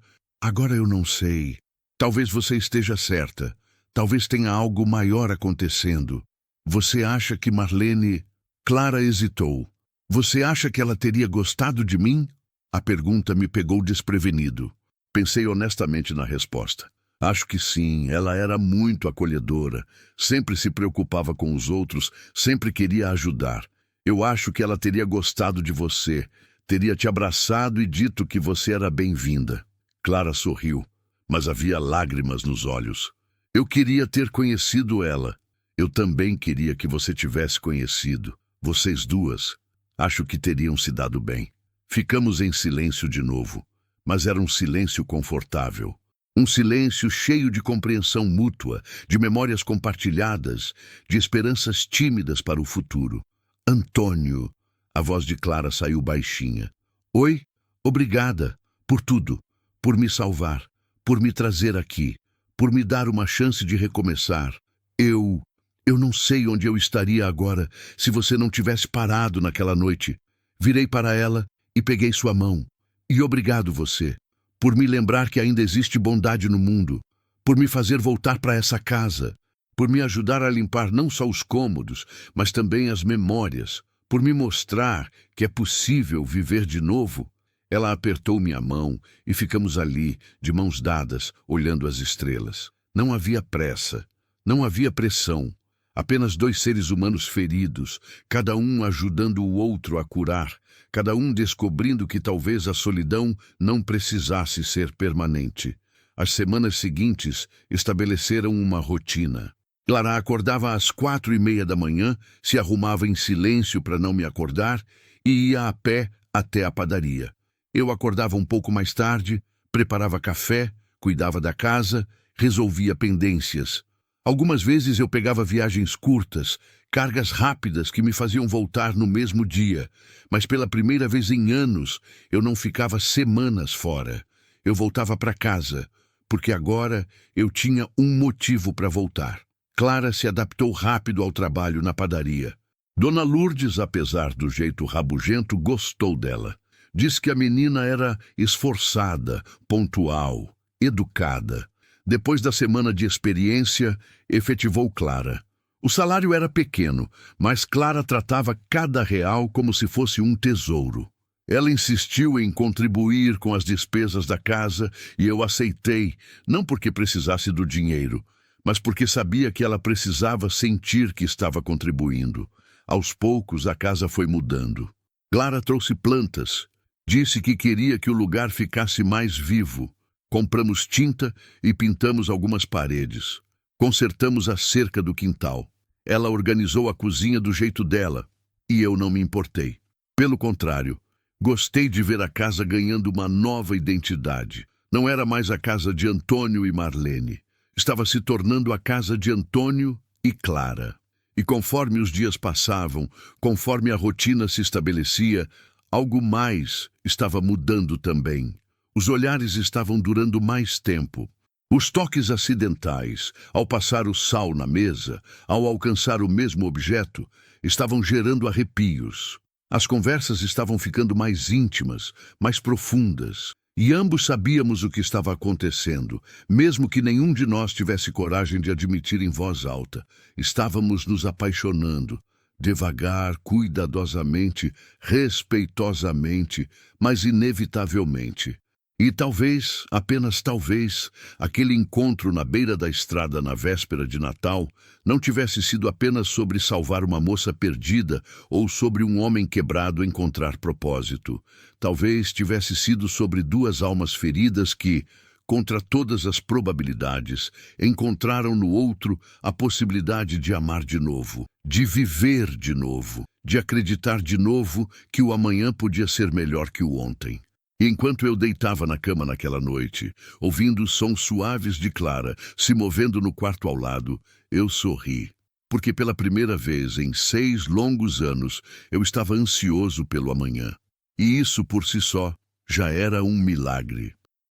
eu não sei. Talvez você esteja certa. Talvez tenha algo maior acontecendo. Você acha que Marlene... Clara hesitou. Você acha que ela teria gostado de mim? A pergunta me pegou desprevenido. Pensei honestamente na resposta. Acho que sim, ela era muito acolhedora, sempre se preocupava com os outros, sempre queria ajudar. Eu acho que ela teria gostado de você, teria te abraçado e dito que você era bem-vinda. Clara sorriu, mas havia lágrimas nos olhos. Eu queria ter conhecido ela. Eu também queria que você tivesse conhecido. Vocês duas, acho que teriam se dado bem. Ficamos em silêncio de novo, mas era um silêncio confortável. Um silêncio cheio de compreensão mútua, de memórias compartilhadas, de esperanças tímidas para o futuro. Antônio, a voz de Clara saiu baixinha. Oi, obrigada, por tudo, por me salvar, por me trazer aqui, por me dar uma chance de recomeçar. Eu não sei onde eu estaria agora se você não tivesse parado naquela noite. Virei para ela e peguei sua mão. E obrigado você. Por me lembrar que ainda existe bondade no mundo, por me fazer voltar para essa casa, por me ajudar a limpar não só os cômodos, mas também as memórias, por me mostrar que é possível viver de novo. Ela apertou minha mão e ficamos ali, de mãos dadas, olhando as estrelas. Não havia pressa, não havia pressão, apenas dois seres humanos feridos, cada um ajudando o outro a curar, cada um descobrindo que talvez a solidão não precisasse ser permanente. As semanas seguintes estabeleceram uma rotina. Clara acordava às 4:30 da manhã, se arrumava em silêncio para não me acordar e ia a pé até a padaria. Eu acordava um pouco mais tarde, preparava café, cuidava da casa, resolvia pendências. Algumas vezes eu pegava viagens curtas, cargas rápidas que me faziam voltar no mesmo dia, mas pela primeira vez em anos eu não ficava semanas fora. Eu voltava para casa, porque agora eu tinha um motivo para voltar. Clara se adaptou rápido ao trabalho na padaria. Dona Lourdes, apesar do jeito rabugento, gostou dela. Disse que a menina era esforçada, pontual, educada. Depois da semana de experiência, efetivou Clara. O salário era pequeno, mas Clara tratava cada real como se fosse um tesouro. Ela insistiu em contribuir com as despesas da casa e eu aceitei, não porque precisasse do dinheiro, mas porque sabia que ela precisava sentir que estava contribuindo. Aos poucos, a casa foi mudando. Clara trouxe plantas. Disse que queria que o lugar ficasse mais vivo. Compramos tinta e pintamos algumas paredes. Consertamos a cerca do quintal. Ela organizou a cozinha do jeito dela, e eu não me importei. Pelo contrário, gostei de ver a casa ganhando uma nova identidade. Não era mais a casa de Antônio e Marlene. Estava se tornando a casa de Antônio e Clara. E conforme os dias passavam, conforme a rotina se estabelecia, algo mais estava mudando também. Os olhares estavam durando mais tempo. Os toques acidentais, ao passar o sal na mesa, ao alcançar o mesmo objeto, estavam gerando arrepios. As conversas estavam ficando mais íntimas, mais profundas. E ambos sabíamos o que estava acontecendo, mesmo que nenhum de nós tivesse coragem de admitir em voz alta. Estávamos nos apaixonando, devagar, cuidadosamente, respeitosamente, mas inevitavelmente. E talvez, apenas talvez, aquele encontro na beira da estrada na véspera de Natal não tivesse sido apenas sobre salvar uma moça perdida ou sobre um homem quebrado encontrar propósito. Talvez tivesse sido sobre duas almas feridas que, contra todas as probabilidades, encontraram no outro a possibilidade de amar de novo, de viver de novo, de acreditar de novo que o amanhã podia ser melhor que o ontem. E enquanto eu deitava na cama naquela noite, ouvindo os sons suaves de Clara se movendo no quarto ao lado, eu sorri. Porque pela primeira vez em 6 longos anos eu estava ansioso pelo amanhã. E isso por si só já era um milagre.